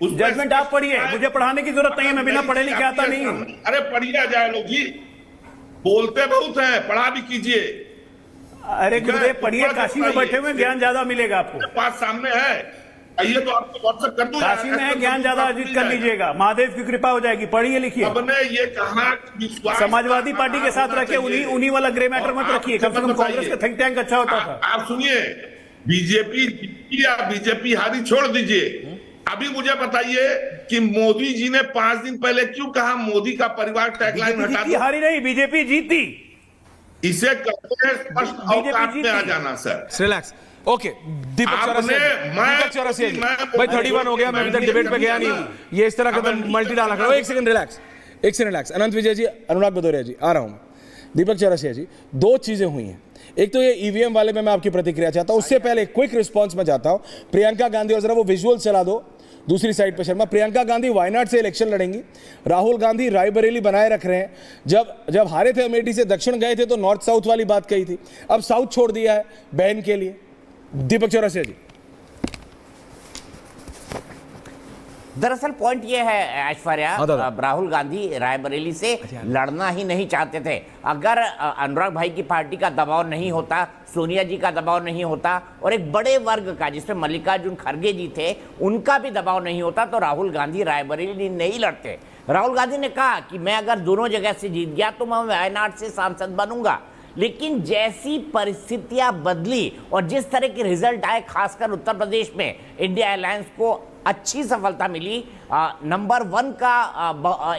जजमेंट आप पढ़िए, मुझे पढ़ाने की जरूरत नहीं है, मैं बिना पढ़े लिखे आता नहीं हूं। अरे पढ़िए जाए लोग जी, बोलते बहुत हैं, पढ़ा भी कीजिए। अरे गुरुदेव पढ़िए, काशी में बैठे हुए ज्ञान ज्यादा मिलेगा आपको। पास सामने है, आइए तो आपको व्हाट्सएप कर दूंगा। काशी में है, ज्ञान ज्यादा अर्जित कर लीजिएगा, महादेव की कृपा हो जाएगी। पढ़िए लिखिए। सबने ये कहा समाजवादी पार्टी के साथ रखे, उन्हीं वाला ग्रे मैटर मत रखिए। कम से कम कांग्रेस का थिंक टैंक अच्छा होता था। आप सुनिए, बीजेपी या बीजेपी हारी छोड़ दीजिए। अभी मुझे बताइए कि मोदी जी ने 5 दिन पहले क्यों कहा मोदी का परिवार टैगलाइन हटा दो? हारी नहीं, बीजेपी जीती। इसे कहते हैं स्पष्ट औकात में आ जाना। Sir relax. ओके दीपक चौरसिया जी, भाई 31 हो गया, मैं अभी तक डिबेट पे गया नहीं हूं। ये इस तरह का मल्टी डाला करो। एक सेकंड रिलैक्स। अनंत विजय जी, अनुराग भदौरिया जी, आ रहा हूं। दीपक चौरसिया जी, 2 चीजें हुई हैं। एक तो ये ईवीएम वाले में मैं आपकी प्रतिक्रिया चाहता हूं, उससे पहले क्विक रिस्पांस में जाता हूं। प्रियंका गांधी, और जरा वो विजुअल चला दो दूसरी साइड पे शर्मा। प्रियंका गांधी वायनाड से इलेक्शन लड़ेंगी, राहुल गांधी रायबरेली बनाए रख रहे हैं। जब हारे थे अमेठी से, दक्षिण गए थे तो नॉर्थ साउथ वाली बात कही थी, अब साउथ छोड़ दिया है बहन के लिए। दीपक चौरसिया जी, दरअसल पॉइंट ये है ऐश्वर्या, राहुल गांधी रायबरेली से लड़ना ही नहीं चाहते थे। अगर अनुराग भाई की पार्टी का दबाव नहीं होता, सोनिया जी का दबाव नहीं होता और एक बड़े वर्ग का जिसमें मल्लिकार्जुन खड़गे जी थे उनका भी दबाव नहीं होता, तो राहुल गांधी रायबरेली नहीं लड़ते। राहुल गांधी ने कहा कि मैं अगर दोनों जगह से जीत गया तो मैं वायनाड से सांसद बनूंगा। लेकिन जैसी परिस्थितियां बदली और जिस तरह के रिजल्ट आए, खासकर उत्तर प्रदेश में इंडिया अलायंस को अच्छी सफलता मिली, नंबर 1 का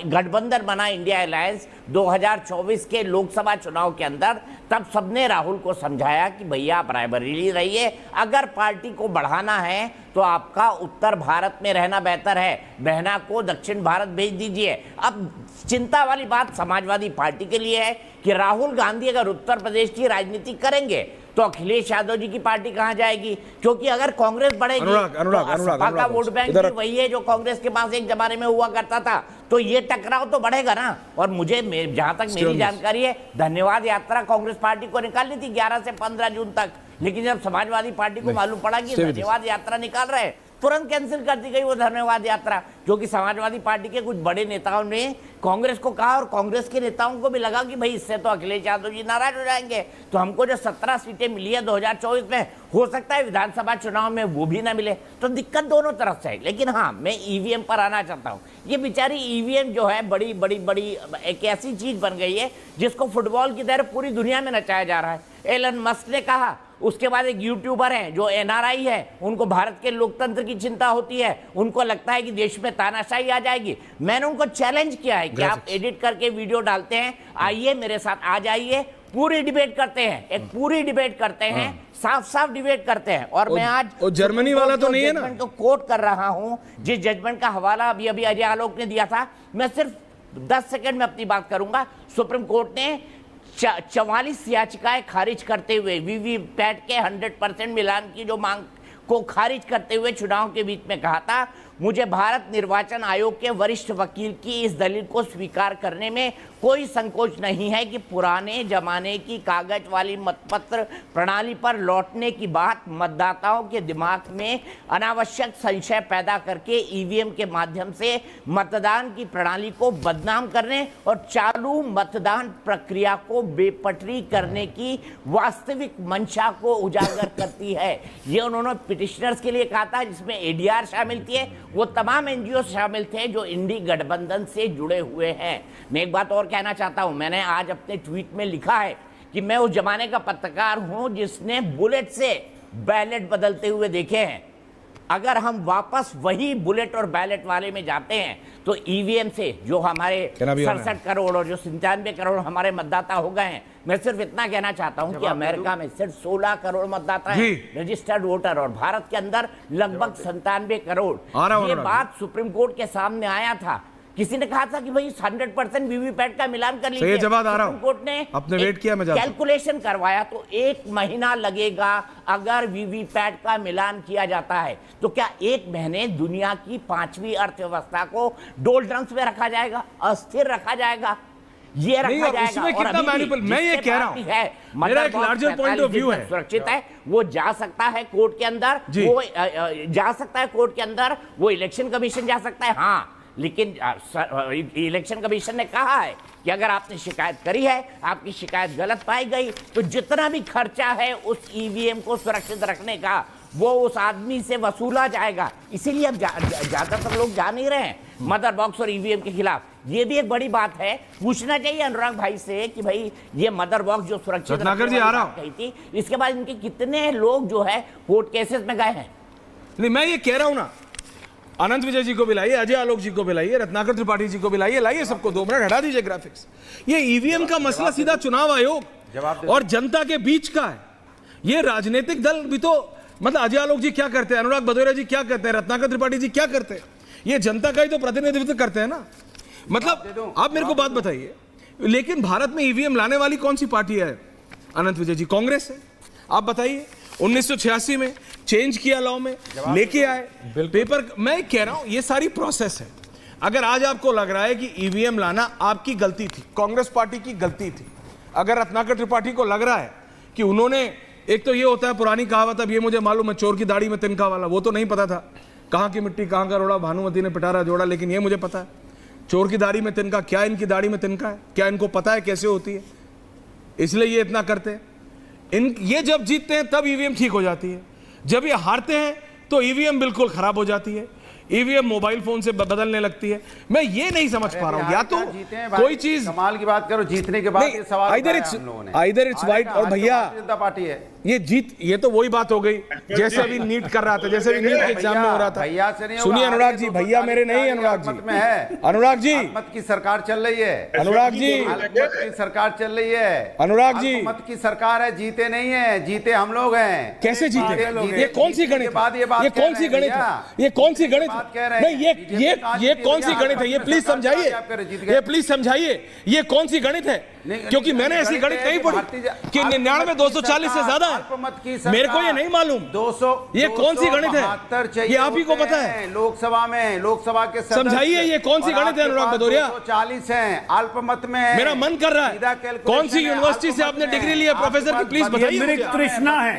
गठबंधन बना इंडिया अलायंस 2024 के लोकसभा चुनाव के अंदर, तब सबने राहुल को समझाया कि भैया आप रायबरेली रहिए, अगर पार्टी को बढ़ाना है तो आपका उत्तर भारत में रहना बेहतर है, बहना को दक्षिण भारत भेज दीजिए। अब चिंता वाली बात समाजवादी पार्टी के लिए है कि राहुल गांधी अगर उत्तर प्रदेश की राजनीति करेंगे तो अखिलेश यादव जी की पार्टी कहां जाएगी? क्योंकि अगर कांग्रेस बढ़ेगी तो सपा का वोट बैंक भी वही है जो कांग्रेस के पास एक जमाने में हुआ करता था, तो ये टकराव तो बढ़ेगा ना। और मुझे जहां तक मेरी जानकारी है, धन्यवाद यात्रा कांग्रेस पार्टी को निकालनी थी 11 से 15 जून तक, लेकिन जब समाजवादी पार्टी को मालूम पड़ा कि धन्यवाद यात्रा निकाल रहे हैं, तुरंत कैंसिल कर दी गई वो धन्यवाद यात्रा। क्योंकि समाजवादी पार्टी के कुछ बड़े नेताओं ने कांग्रेस को कहा और कांग्रेस के नेताओं को भी लगा कि भाई इससे तो अखिलेश यादव जी नाराज हो जाएंगे, तो हमको जो 17 सीटें मिली है 2024 में, हो सकता है विधानसभा चुनाव में वो भी ना मिले। तो दिक्कत दोनों तरफ से है। लेकिन हाँ, मैं ईवीएम पर आना चाहता हूँ। ये बेचारी ईवीएम जो है बड़ी बड़ी बड़ी एक ऐसी चीज बन गई है जिसको फुटबॉल की तरह पूरी दुनिया में नचाया जा रहा है। एलन मस्क ने कहा, उसके बाद एक यूट्यूबर है जो एनआरआई है, उनको भारत के लोकतंत्र की चिंता होती है, उनको लगता है कि देश में तानाशाही आ जाएगी। मैंने उनको चैलेंज किया है कि आप एडिट करके वीडियो डालते हैं, आइए मेरे साथ आ जाइए, पूरी डिबेट करते हैं, एक पूरी डिबेट करते हैं, साफ साफ डिबेट करते हैं। और मैं आज जर्मनी वाला तो नहीं है ना, को कोट कर रहा हूं, जिस जजमेंट का हवाला अभी अजय आलोक ने दिया था, मैं सिर्फ 10 सेकंड में अपनी बात करूंगा। सुप्रीम कोर्ट ने 44 याचिकाएं खारिज करते हुए वीवीपैट के 100% मिलान की जो मांग को खारिज करते हुए चुनाव के बीच में कहा था, मुझे भारत निर्वाचन आयोग के वरिष्ठ वकील की इस दलील को स्वीकार करने में कोई संकोच नहीं है कि पुराने जमाने की कागज वाली मतपत्र प्रणाली पर लौटने की बात मतदाताओं के दिमाग में अनावश्यक संशय पैदा करके ईवीएम के माध्यम से मतदान की प्रणाली को बदनाम करने और चालू मतदान प्रक्रिया को बेपटरी करने की वास्तविक मंशा को उजागर करती है। ये उन्होंने पिटिशनर्स के लिए कहा था, जिसमें एडीआर शामिल थे, वो तमाम एनजीओ शामिल थे जो इंडी गठबंधन से जुड़े हुए हैं। मैं एक बात और कहना चाहता हूं, मैंने आज अपने ट्वीट में लिखा है कि मैं उस जमाने का पत्रकार हूं जिसने बुलेट से बैलेट बदलते हुए देखे हैं। अगर हम वापस वही बुलेट और बैलेट वाले में जाते हैं तो ईवीएम से जो हमारे 67 करोड़ और जो 97 करोड़ हमारे मतदाता हो गए हैं, मैं सिर्फ इतना कहना चाहता हूं कि अमेरिका में सिर्फ 16 करोड़ मतदाता हैं रजिस्टर्ड वोटर, और भारत के अंदर लगभग 97 करोड़। ये बात सुप्रीम कोर्ट के सामने आया था। किसी ने कहा था कि भाई 100% वीवीपैट का मिलान कर लीजिए, सुप्रीम कोर्ट ने अपने वेट किया, कैलकुलेशन करवाया तो 1 महीना लगेगा अगर वीवीपैट का मिलान किया जाता है। तो क्या 1 महीने दुनिया की 5वीं अर्थव्यवस्था को डोलड्रम्स में रखा जाएगा, अस्थिर रखा जाएगा? ये रखा जाएगा। उसमें कितना मैनिपुल, मैं ये कह रहा हूं, मेरा एक लार्जर पॉइंट ऑफ व्यू है, सुरक्षित है, वो जा सकता है कोर्ट के अंदर, वो जा सकता है कोर्ट के अंदर, वो इलेक्शन कमीशन जा सकता है। हाँ, लेकिन इलेक्शन कमीशन ने कहा है कि अगर आपने शिकायत करी है, आपकी शिकायत गलत पाई गई, तो जितना भी खर्चा है उस ईवीएम को सुरक्षित रखने का वो उस आदमी से वसूला जाएगा। इसीलिए अब ज्यादातर लोग जा नहीं रहे हैं मदर बॉक्स और ईवीएम के खिलाफ। ये भी एक बड़ी बात है, पूछना चाहिए अनुराग भाई से कि भाई ये मदर बॉक्स जो सुरक्षित कही थी, इसके बाद इनके कितने लोग जो है कोर्ट केसेस में गए हैं। नहीं, मैं ये कह रहा हूं ना, अनंत विजय जी को भी लाइए, अजय आलोक जी को भी लाइए, रत्नाकर त्रिपाठी जी को भी लाइए, लाइए सबको, 2 मिनट हटा दीजिए ग्राफिक्स। ये ईवीएम का मसला सीधा चुनाव आयोग और जनता के बीच का है। ये राजनीतिक दल भी तो, मतलब अजय आलोक जी क्या करते हैं, अनुराग भदौरिया जी क्या करते हैं, रत्नाकर त्रिपाठी जी क्या करते हैं, ये जनता का ही तो प्रतिनिधित्व करते हैं ना। मतलब आप मेरे को बात बताइए, लेकिन भारत में ईवीएम लाने वाली कौन सी पार्टी है अनंत विजय जी? कांग्रेस है। आप बताइए, 1986 में चेंज किया लॉ में, लेके आए पेपर। मैं कह रहा हूं ये सारी प्रोसेस है। अगर आज आपको लग रहा है कि ईवीएम लाना आपकी गलती थी, कांग्रेस पार्टी की गलती थी, अगर रत्नाकर त्रिपाठी को लग रहा है कि उन्होंने, एक तो ये होता है पुरानी कहावत, अब ये मुझे मालूम है, चोर की दाढ़ी में तिनका वाला, वो तो नहीं पता था, कहां की मिट्टी कहां का रोड़ा, भानुमति ने पिटारा जोड़ा, लेकिन ये मुझे पता है चोर की दाढ़ी में तिनका। क्या इनकी दाढ़ी में तिनका है? क्या इनको पता है कैसे होती है? इसलिए ये इतना करते हैं। ये जब जीतते हैं तब ईवीएम ठीक हो जाती है, जब ये हारते हैं तो ईवीएम बिल्कुल खराब हो जाती है, ईवीएम मोबाइल फोन से बदलने लगती है। मैं ये नहीं समझ पा रहा हूं, या तो कोई चीज कमाल की बात करो, जीतने के बाद ये सवाल आइदर इट्स वाइट, और भैया जनता पार्टी है, ये जीत, ये तो वही बात हो गई जैसे अभी नीट कर रहा था, जैसे अभी नीट के एग्जाम में हो रहा था। भैया से नहीं होगा। सुनिए अनुराग जी, भैया मेरे नहीं, अनुराग जी में है। अनुराग जी, मत की सरकार चल रही है। अनुराग जी, मत की सरकार चल रही है। अनुराग जी, मत की सरकार है, जीते नहीं है, जीते हम लोग हैं। कैसे जीते? ये कौन सी गणित है? ये कौन सी गणित है? ये कौन सी गणित है? नहीं, ये कौन सी गणित है? ये प्लीज समझाइए, ये प्लीज समझाइए, ये कौन सी गणित है? क्योंकि मैंने ऐसी गणित नहीं पढ़ी कि 99 240 से ज्यादा है। मेरे को ये नहीं मालूम 200 ये कौन सी गणित है, ये आप ही को पता है। लोकसभा के समझाइए ये कौन सी गणित है अनुराग भदौरिया? 240 है, अल्पमत में। मेरा मन कर रहा है, कौन सी यूनिवर्सिटी से आपने डिग्री ली है प्रोफेसर की, प्लीज बताइए। तृष्णा है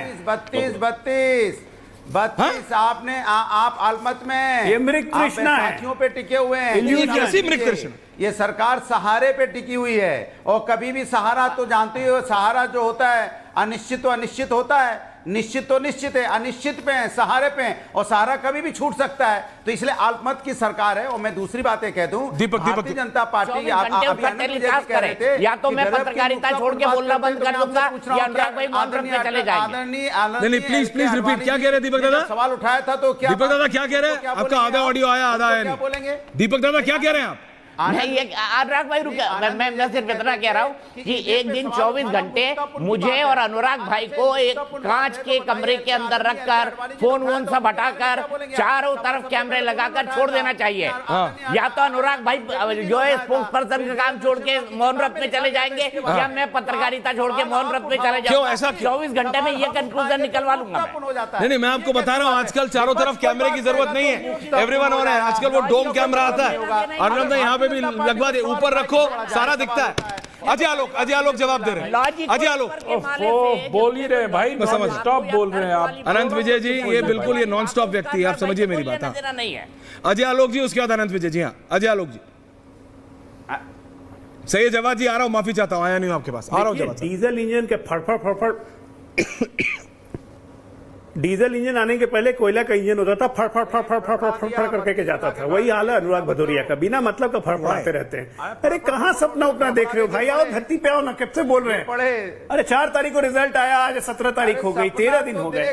32 आपने आप अल्पमत में, ये मृग तृष्णा है, साथियों पे टिके हुए हैं। ये कैसी मृग तृष्णा? ये सरकार सहारे पे टिकी हुई है, और कभी भी सहारा तो जानते हो, सहारा जो होता है अनिश्चित तो अनिश्चित होता है, निश्चित तो निश्चित है, अनिश्चित पे है, सहारे पे है, और सहारा कभी भी छूट सकता है। तो इसलिए अल्पमत की सरकार है। और मैं दूसरी बात कह दूं, भारतीय जनता पार्टी या तो मैं पत्रकारिता छोड़ के बोलना बंद कर दूंगा या अनुराग भाई मौन पे चले जाएंगे। नहीं प्लीज रिपीट, क्या कह रहे दीपक दादा? सवाल उठाया था तो क्या दीपक दादा क्या कह रहे हैं? आपका आधा ऑडियो आया, आधा आया नहीं। बोलेंगे दीपक दादा क्या कह रहे हैं आप? नहीं, ये अनुराग भाई रुके, मैं सिर्फ इतना कह रहा हूँ कि एक दिन 24 घंटे मुझे और अनुराग भाई को एक कांच के कमरे के अंदर रखकर फोन वोन सब हटाकर चारों तरफ कैमरे लगाकर छोड़ देना चाहिए। या तो अनुराग भाई जो है स्पोक्स पर्सन का काम छोड़ के मौन व्रत में चले जाएंगे, या मैं पत्रकारिता छोड़ के मौन व्रत में चले जाऊंगा। 24 घंटे में ये कंक्लूजन निकलवा लूंगा। नहीं, मैं आपको बता रहा हूँ, आजकल चारों तरफ कैमरे की जरूरत नहीं है, एवरीवन हो रहा है। आजकल वो डोम कैमरा आता है, और यहाँ पे भी लगवा दे, ऊपर रखो, सारा दिखता है। अजय आलोक जवाब दे रहे हैं। अजय आलोक बोल ही रहे भाई, नॉन स्टॉप बोल रहे हैं आप। अनंत विजय जी, ये बिल्कुल ये नॉन स्टॉप व्यक्ति है, आप समझिए मेरी बात। अजय आलोक जी, उसके बाद अनंत विजय जी। हाँ, अजय आलोक जी। सही है जवाब जी, आ रहा हूँ, माफी चाहता हूँ, आया नहीं हूँ आपके पास, आ रहा हूँ जवाब। डीजल इंजन के फड़फड़ डीजल इंजन आने के पहले कोयला का इंजन होता था, फड़ करके के जाता था। वही हाल है अनुराग भदौरिया का, बिना मतलब का फड़फड़ाते रहते हैं। अरे कहाँ सपना उपना देख रहे हो भाई? आओ धरती पे आओ ना, कब से बोल रहे हैं? अरे 4 तारीख को रिजल्ट आया, आज 17 तारीख हो गई, 13 दिन हो गए,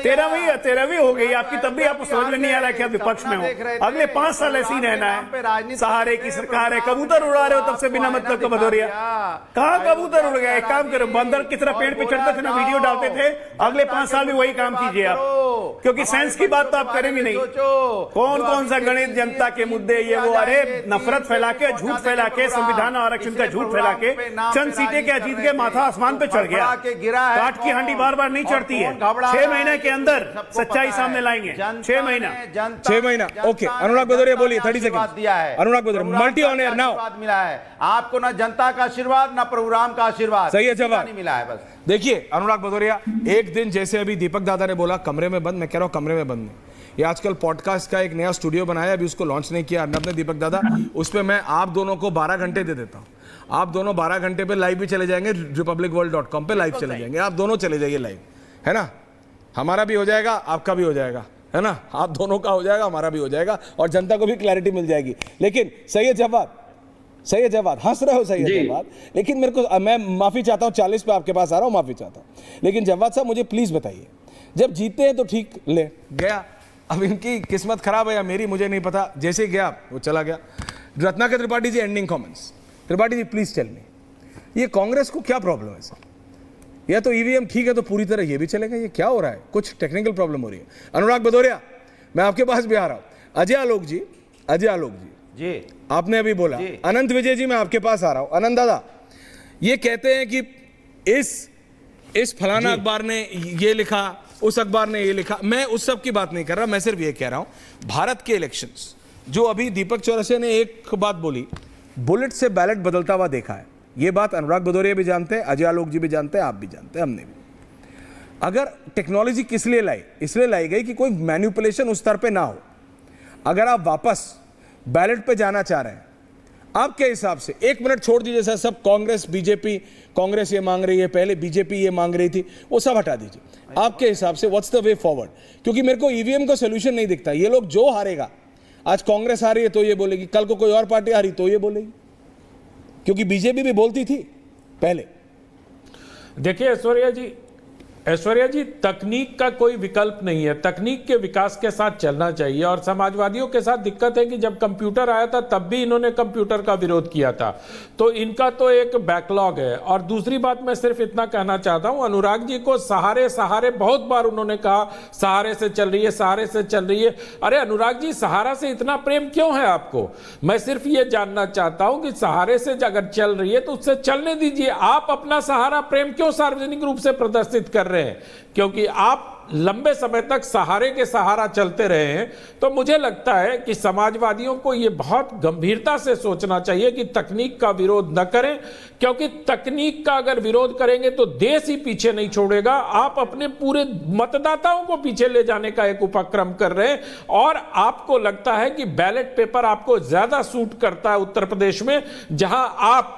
13वीं हो गई आपकी, तब भी आपको समझ में नहीं आ रहा कि आप विपक्ष में हो। अगले 5 साल ऐसे ही रहना है, सहारे की सरकार है। कबूतर उड़ा रहे हो तब से बिना मतलब का भदौरिया। कहाँ कबूतर उड़ गया? एक काम करो, बंदर की तरह पेड़ पे चढ़ते थे ना, वीडियो डालते थे, अगले 5 साल में वही कीजिए आप, क्योंकि साइंस की बात तो आप करेंगे नहीं। कौन सा गणित, जनता के मुद्दे, ये वो, अरे नफरत फैला के, झूठ फैला के, संविधान आरक्षण का झूठ फैला के, चंद सीटें क्या जीत के माथा आसमान पे चढ़ गया। काट की हांडी बार बार नहीं चढ़ती है। 6 महीने के अंदर सच्चाई सामने लाएंगे। 6 महीना। ओके, अनुराग भदौरिया बोलिए, 30 सेकंड दिया है। Anurag Bhadauria, multi on air now. मिला है आपको ना जनता का आशीर्वाद, ना प्रोग्राम का आशीर्वाद। सही है जवाब, नहीं मिला है। बस देखिए अनुराग भदौरिया, एक दिन जैसे अभी दीपक दादा ने बोला कमरे में बंद, मैं कह रहा हूं कमरे में बंद नहीं। ये आजकल पॉडकास्ट का एक नया स्टूडियो बनाया, अभी उसको लॉन्च नहीं किया अर्नब ने, दीपक दादा, उस पर मैं आप दोनों को 12 घंटे दे देता हूं। आप दोनों 12 घंटे पे लाइव भी चले जाएंगे, republicworld.com पे लाइव चले जाएंगे, आप दोनों चले जाइए लाइव, है ना? हमारा भी हो जाएगा, आपका भी हो जाएगा, है ना? आप दोनों का हो जाएगा, हमारा भी हो जाएगा, और जनता को भी क्लैरिटी मिल जाएगी। लेकिन सही है जवाब, हंस रहे हो, सही है जवाब। लेकिन मेरे को, मैं माफी चाहता हूं, 40 पे आपके पास आ रहा हूं, माफी चाहता हूं। लेकिन जवाब साहब मुझे प्लीज बताइए, जब जीतते हैं तो ठीक, ले गया, अब इनकी किस्मत खराब है या मेरी मुझे नहीं पता, जैसे ही गया वो चला गया। Ratnakar Tripathi ji, ending comments. Tripathi ji please tell me, ये कांग्रेस को क्या प्रॉब्लम है सर? या तो ईवीएम ठीक है तो पूरी तरह ये भी चलेगा, ये क्या हो रहा है? कुछ टेक्निकल प्रॉब्लम हो रही है। अनुराग भदौरिया, मैं आपके पास भी आ रहा हूं। अजय आलोक जी जी, आपने अभी बोला। अनंत विजय जी, मैं आपके पास आ रहा हूं। अनंत दादा, ये कहते हैं कि इस फलाना अखबार ने ये लिखा, उस अखबार ने ये लिखा। मैं उस सब की बात नहीं कर रहा, मैं सिर्फ ये कह रहा हूं, भारत के इलेक्शंस, जो अभी दीपक चौरसिया ने एक बात बोली, बुलेट से बैलेट बदलता हुआ देखा है, ये बात अनुराग भदौरिया भी जानते हैं, अजय आलोक जी भी जानते हैं, आप भी जानते हैं, हमने भी। अगर टेक्नोलॉजी किस लिए लाई? इसलिए लाई गई कि कोई मैनिपुलेशन उस स्तर पे ना हो। अगर आप वापस बैलेट पे जाना चाह रहे हैं, आपके हिसाब से, 1 मिनट छोड़ दीजिए सर, सब कांग्रेस बीजेपी, कांग्रेस ये मांग रही है, पहले बीजेपी ये मांग रही थी, वो सब हटा दीजिए। आपके हिसाब से व्हाट्स द वे फॉरवर्ड? क्योंकि मेरे को ईवीएम का सोल्यूशन नहीं दिखता। ये लोग जो हारेगा, आज कांग्रेस हारी है तो ये बोलेगी, कल को कोई और पार्टी हारी तो ये बोलेगी, क्योंकि बीजेपी भी बोलती थी पहले। देखिए ऐश्वर्या जी, ऐश्वर्या जी, तकनीक का कोई विकल्प नहीं है, तकनीक के विकास के साथ चलना चाहिए। और समाजवादियों के साथ दिक्कत है कि जब कंप्यूटर आया था तब भी इन्होंने कंप्यूटर का विरोध किया था, तो इनका तो एक बैकलॉग है। और दूसरी बात मैं सिर्फ इतना कहना चाहता हूं, अनुराग जी को सहारे सहारे बहुत बार उन्होंने कहा सहारे से चल रही है, सहारे से चल रही है। अरे अनुराग जी, सहारा से इतना प्रेम क्यों है आपको? मैं सिर्फ ये जानना चाहता हूं कि सहारे से अगर चल रही है तो उससे चलने दीजिए। आप अपना सहारा प्रेम क्यों सार्वजनिक रूप से प्रदर्शित कर रहे हैं? क्योंकि आप लंबे समय तक सहारे के सहारा चलते रहे हैं। तो मुझे लगता है कि समाजवादियों को यह बहुत गंभीरता से सोचना चाहिए कि तकनीक का विरोध न करें, क्योंकि तकनीक का अगर विरोध करेंगे तो देश ही पीछे नहीं छोड़ेगा। आप अपने पूरे मतदाताओं को पीछे ले जाने का एक उपक्रम कर रहे हैं, और आपको लगता है कि बैलेट पेपर आपको ज्यादा सूट करता है उत्तर प्रदेश में, जहां आप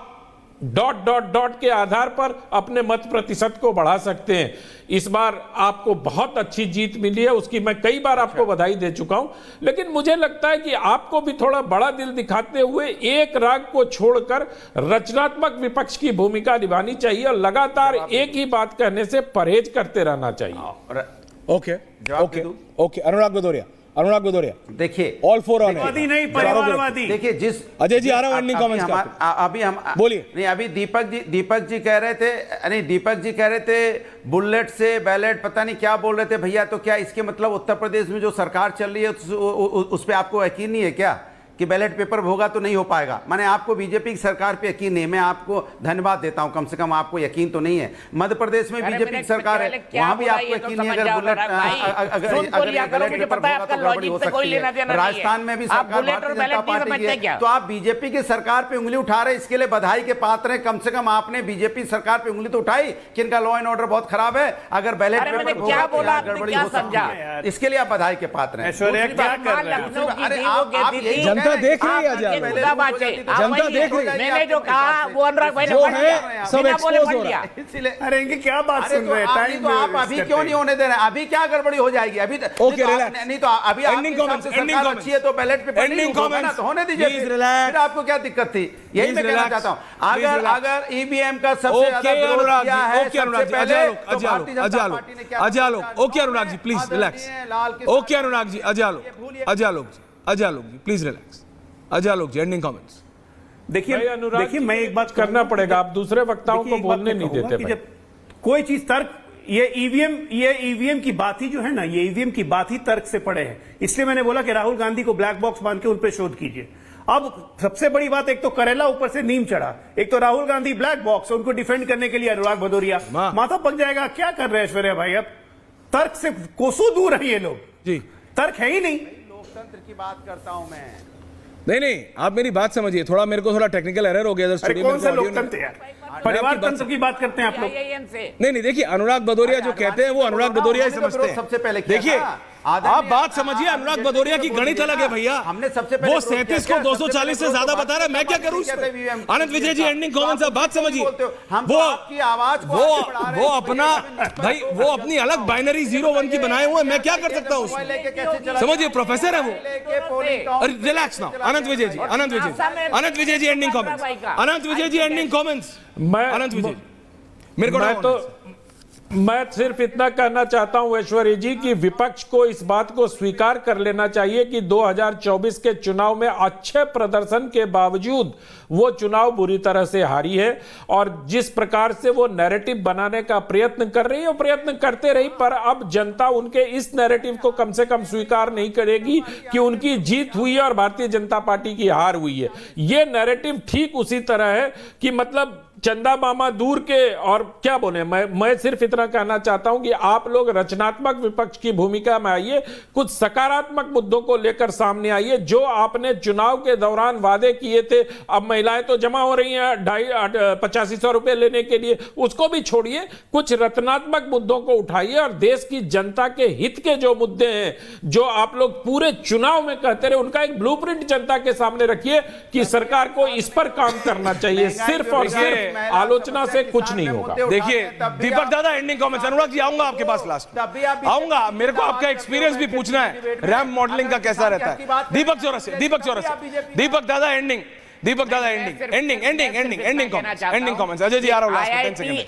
डॉट डॉट डॉट के आधार पर अपने मत प्रतिशत को बढ़ा सकते हैं। इस बार आपको बहुत अच्छी जीत मिली है, उसकी मैं कई बार आपको बधाई दे चुका हूं, लेकिन मुझे लगता है कि आपको भी थोड़ा बड़ा दिल दिखाते हुए एक राग को छोड़कर रचनात्मक विपक्ष की भूमिका निभानी चाहिए और लगातार एक ही बात कहने से परहेज करते रहना चाहिए। ओके ओके ओके, अनुराग भदौरिया देखिए, ऑल फॉर ऑन नहीं, परिवारवादी। देखिए, जिस अजय जी आ रहा हूं एंडिंग कमेंट्स का। अभी हम बोलिए। नहीं, अभी दीपक जी कह रहे थे, नहीं दीपक जी कह रहे थे बुलेट से बैलेट पता नहीं क्या बोल रहे थे भैया। तो क्या इसके मतलब उत्तर प्रदेश में जो सरकार चल रही है उस पे आपको यकीन नहीं है क्या कि बैलेट पेपर होगा तो नहीं हो पाएगा? माने आपको बीजेपी की सरकार पे यकीन नहीं। मैं आपको धन्यवाद देता हूं, कम से कम आपको यकीन तो नहीं है। मध्य प्रदेश में बीजेपी की सरकार है, वहां भी आपको यकीन नहीं। अगर बुलेट बैलेट पेपर होगा तो गड़बड़ी हो सकती है। राजस्थान में भी सरकार भारतीय जनता पार्टी की है, तो आप बीजेपी की सरकार पे उंगली उठा रहे, इसके लिए बधाई के पात्र हैं। कम से कम आपने बीजेपी सरकार पे उंगली तो उठाई कि इनका लॉ एंड ऑर्डर बहुत खराब है। अगर बैलेट पेपर होगा तो गड़बड़ी हो सकती है, इसके लिए आप बधाई के पात्र हैं। अरे आप जनता देख रही है, जनता देख रही है। मैंने जो कहा वो अनुराग भाई ने जो पढ़ है लिया, सब बिना बोले एक्सपोज पढ़ हो लिया। रहा इसलिए अरे इनकी क्या बात सुन रहे हैं? तो आप अभी क्यों नहीं होने दे रहे हैं? अभी क्या गड़बड़ी हो जाएगी? अभी ओके, रिलैक्स। नहीं तो अभी एंडिंग कमेंट्स, एंडिंग अच्छी है तो बैलेट पेपर एंडिंग कमेंट्स तो होने दीजिए। फिर आपको क्या दिक्कत थी? यही मैं कहना चाहता हूं। अगर ईवीएम का सबसे ज्यादा विरोध किया है सबसे पहले तो भारतीय जनता पार्टी ने क्या? Okay Anurag ji please relax. Okay Anurag ji, Ajay ji please relax. Ajay ji ending comments. देखिए मैं एक बात करना पड़ेगा, आप दूसरे वक्ताओं को बोलने नहीं देते भाई। जब कोई चीज तर्क, ये ईवीएम की बात ही जो है ना, ये ईवीएम की बात ही तर्क से पड़े हैं। इसलिए मैंने बोला कि राहुल गांधी को ब्लैक बॉक्स मान के उन पे शोध कीजिए। अब सबसे बड़ी बात, एक तो करेला ऊपर से नीम चढ़ा, एक तो राहुल गांधी ब्लैक बॉक्स, उनको डिफेंड करने के लिए अनुराग भदौरिया, माथा पक जाएगा। क्या कर रहे हैं ऐश्वर्या भाई? अब तर्क से कोसों दूर है ये लोग जी, तर्क है ही नहीं। लोकतंत्र की बात करता हूं मैं। नहीं, आप मेरी बात समझिए। थोड़ा मेरे को थोड़ा टेक्निकल एरर हो गया इधर स्टूडियो में। कौन सा लोकतंत्र यार? परिवार तंत्र की बात करते हैं आप लोग। नहीं, देखिए अनुराग भदौरिया जो कहते हैं वो अनुराग भदौरिया ही समझते हैं। सबसे पहले देखिए, आप बात समझिए, अनुराग भदौरिया की गणित अलग है भैया। हमने सबसे पहले वो 37 को 240 से ज्यादा बता रहा है, मैं क्या करूं इसमें? आनंद विजय जी एंडिंग कमेंट्स, आप बात समझिए। वो अपना भाई, वो अपनी अलग बाइनरी 0-1 की बनाए हुए, मैं क्या कर सकता हूं उसमें? समझिए, प्रोफेसर है वो। Relax now. Anand Vijay ji ending comments. Anant Vijay ji ending comments. Anant Vijay मेरे को मैं सिर्फ इतना कहना चाहता हूं ऐश्वर्या जी कि विपक्ष को इस बात को स्वीकार कर लेना चाहिए कि 2024 के चुनाव में अच्छे प्रदर्शन के बावजूद वो चुनाव बुरी तरह से हारी है। और जिस प्रकार से वो नैरेटिव बनाने का प्रयत्न कर रही है, वो प्रयत्न करते रही, पर अब जनता उनके इस नैरेटिव को कम से कम स्वीकार नहीं करेगी कि उनकी जीत हुई है और भारतीय जनता पार्टी की हार हुई है। ये नैरेटिव ठीक उसी तरह है कि मतलब चंदा मामा दूर के, और क्या बोले, मैं सिर्फ इतना कहना चाहता हूं कि आप लोग रचनात्मक विपक्ष की भूमिका में आइए, कुछ सकारात्मक मुद्दों को लेकर सामने आइए। जो आपने चुनाव के दौरान वादे किए थे, अब महिलाएं तो जमा हो रही हैं 8500 रुपए लेने के लिए, उसको भी छोड़िए, कुछ रचनात्मक मुद्दों को उठाइए और देश की जनता के हित के जो मुद्दे हैं, जो आप लोग पूरे चुनाव में कहते रहे, उनका एक ब्लूप्रिंट जनता के सामने रखिए कि सरकार को इस पर काम करना चाहिए। सिर्फ और सिर्फ आलोचना से कुछ नहीं होगा। देखिए दीपक दादा एंडिंग कमेंट्स। अनुराग जी आऊंगा आपके पास, लास्ट आऊंगा। मेरे को आपका एक्सपीरियंस भी पूछना है, रैम मॉडलिंग का कैसा रहता है। दीपक चौरसिया दीपक दादा ending comments. Ending comments. Ajay ji आ रहा हूं लास्ट में 10 सेकंड।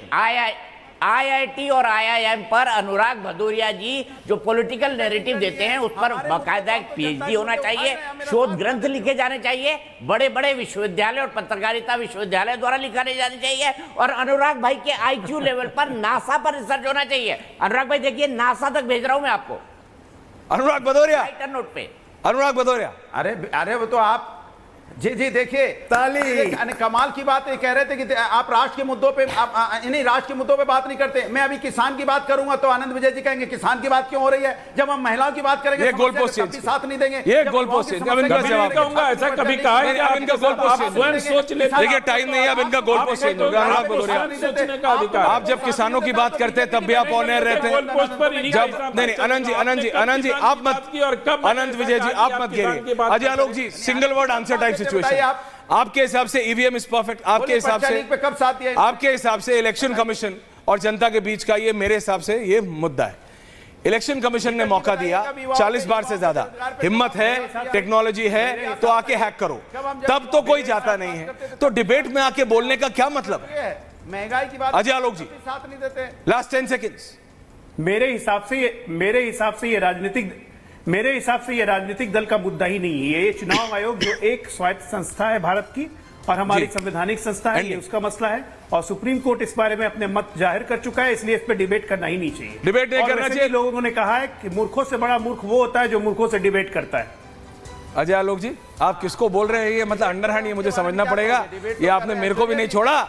आईआईटी और आईआईएम पर अनुराग भदौरिया जी जो पॉलिटिकल नैरेटिव देते हैं उस पर बाकायदा एक पीएचडी होना चाहिए, शोध ग्रंथ लिखे जाने चाहिए, बड़े बड़े विश्वविद्यालय और पत्रकारिता विश्वविद्यालय द्वारा लिखाने जाने चाहिए, और अनुराग भाई के आईक्यू लेवल पर नासा पर रिसर्च होना चाहिए। अनुराग भाई देखिए, नासा तक भेज रहा हूं मैं आपको, अनुराग भदौरिया, राइटर नोट पे। अनुराग भदौरिया, अरे वो तो आप जी देखिए, ताली कमाल की बात ये कह रहे थे कि आप राष्ट्र के मुद्दों पे इन्हीं राष्ट्र के मुद्दों पे बात नहीं करते। मैं अभी किसान की बात करूंगा तो आनंद विजय जी कहेंगे किसान की बात क्यों हो रही है, जब हम महिलाओं की बात करेंगे ये गोल पोस्ट चेंज, साथ नहीं देंगे, ये गोल पोस्ट चेंज। अब इनका जवाब कहूंगा, ऐसा कभी कहा है कि आप इनका गोल पोस्ट चेंज स्वयं सोच लेते। देखिए टाइम नहीं है, अब इनका गोल पोस्ट चेंज होगा। अनुराग भदौरिया, सोचने का अधिकार, आप जब किसानों की बात करते हैं तब भी आप ऑन एयर रहते हैं। जब नहीं, आनंद जी आप मत, आनंद विजय जी आप मत गिरिए। Ajay Alok ji, single word answer type situation. आपके हिसाब से ईवीएम इज परफेक्ट, आपके हिसाब से कब साथ दिया, आपके हिसाब से इलेक्शन कमीशन और जनता के बीच का ये मेरे हिसाब से ये मुद्दा है। इलेक्शन कमीशन ने मौका दिया 40 बार से ज्यादा, हिम्मत है, टेक्नोलॉजी है तो आके हैक करो, तब तो कोई जाता नहीं है। तो डिबेट में आके बोलने का क्या मतलब है? महंगाई की बात अजय आलोक जी, साथ नहीं देते। Last 10 seconds. मेरे हिसाब से ये राजनीतिक दल का मुद्दा ही नहीं है। ये चुनाव आयोग जो एक स्वायत्त संस्था है भारत की और हमारी संवैधानिक संस्था है, ये उसका मसला है, और सुप्रीम कोर्ट इस बारे में अपने मत जाहिर कर चुका है, इसलिए इस पर डिबेट करना ही नहीं चाहिए। डिबेट नहीं करना चाहिए। लोगों ने कहा है कि मूर्खों से बड़ा मूर्ख वो होता है जो मूर्खों से डिबेट करता है। अजय आलोक जी, आप किसको बोल रहे हैं ये मतलब अंडरहैंड, ये मुझे समझना पड़ेगा। ये आपने मेरे को भी नहीं छोड़ा,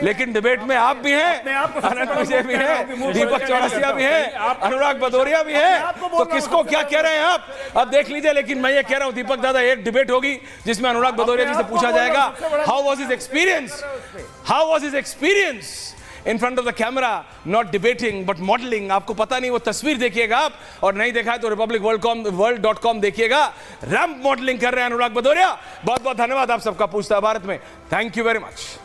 लेकिन डिबेट में आप भी हैं, आनंद विजय भी हैं, दीपक चौरसिया भी हैं, अनुराग भदौरिया भी हैं, तो किसको क्या कह रहे हैं आप अब देख लीजिए। लेकिन मैं ये कह रहा हूं दीपक दादा, एक डिबेट होगी जिसमें अनुराग भदौरिया जी से पूछा जाएगा how was his experience, how was his experience in front of the camera, not debating but modelling. आपको पता नहीं, वो तस्वीर देखिएगा आप, और नहीं देखा है तो republicworld.com देखिएगा। रैंप मॉडलिंग कर रहे हैं अनुराग भदौरिया। बहुत बहुत धन्यवाद आप सबका पूछता है भारत में। Thank you very much.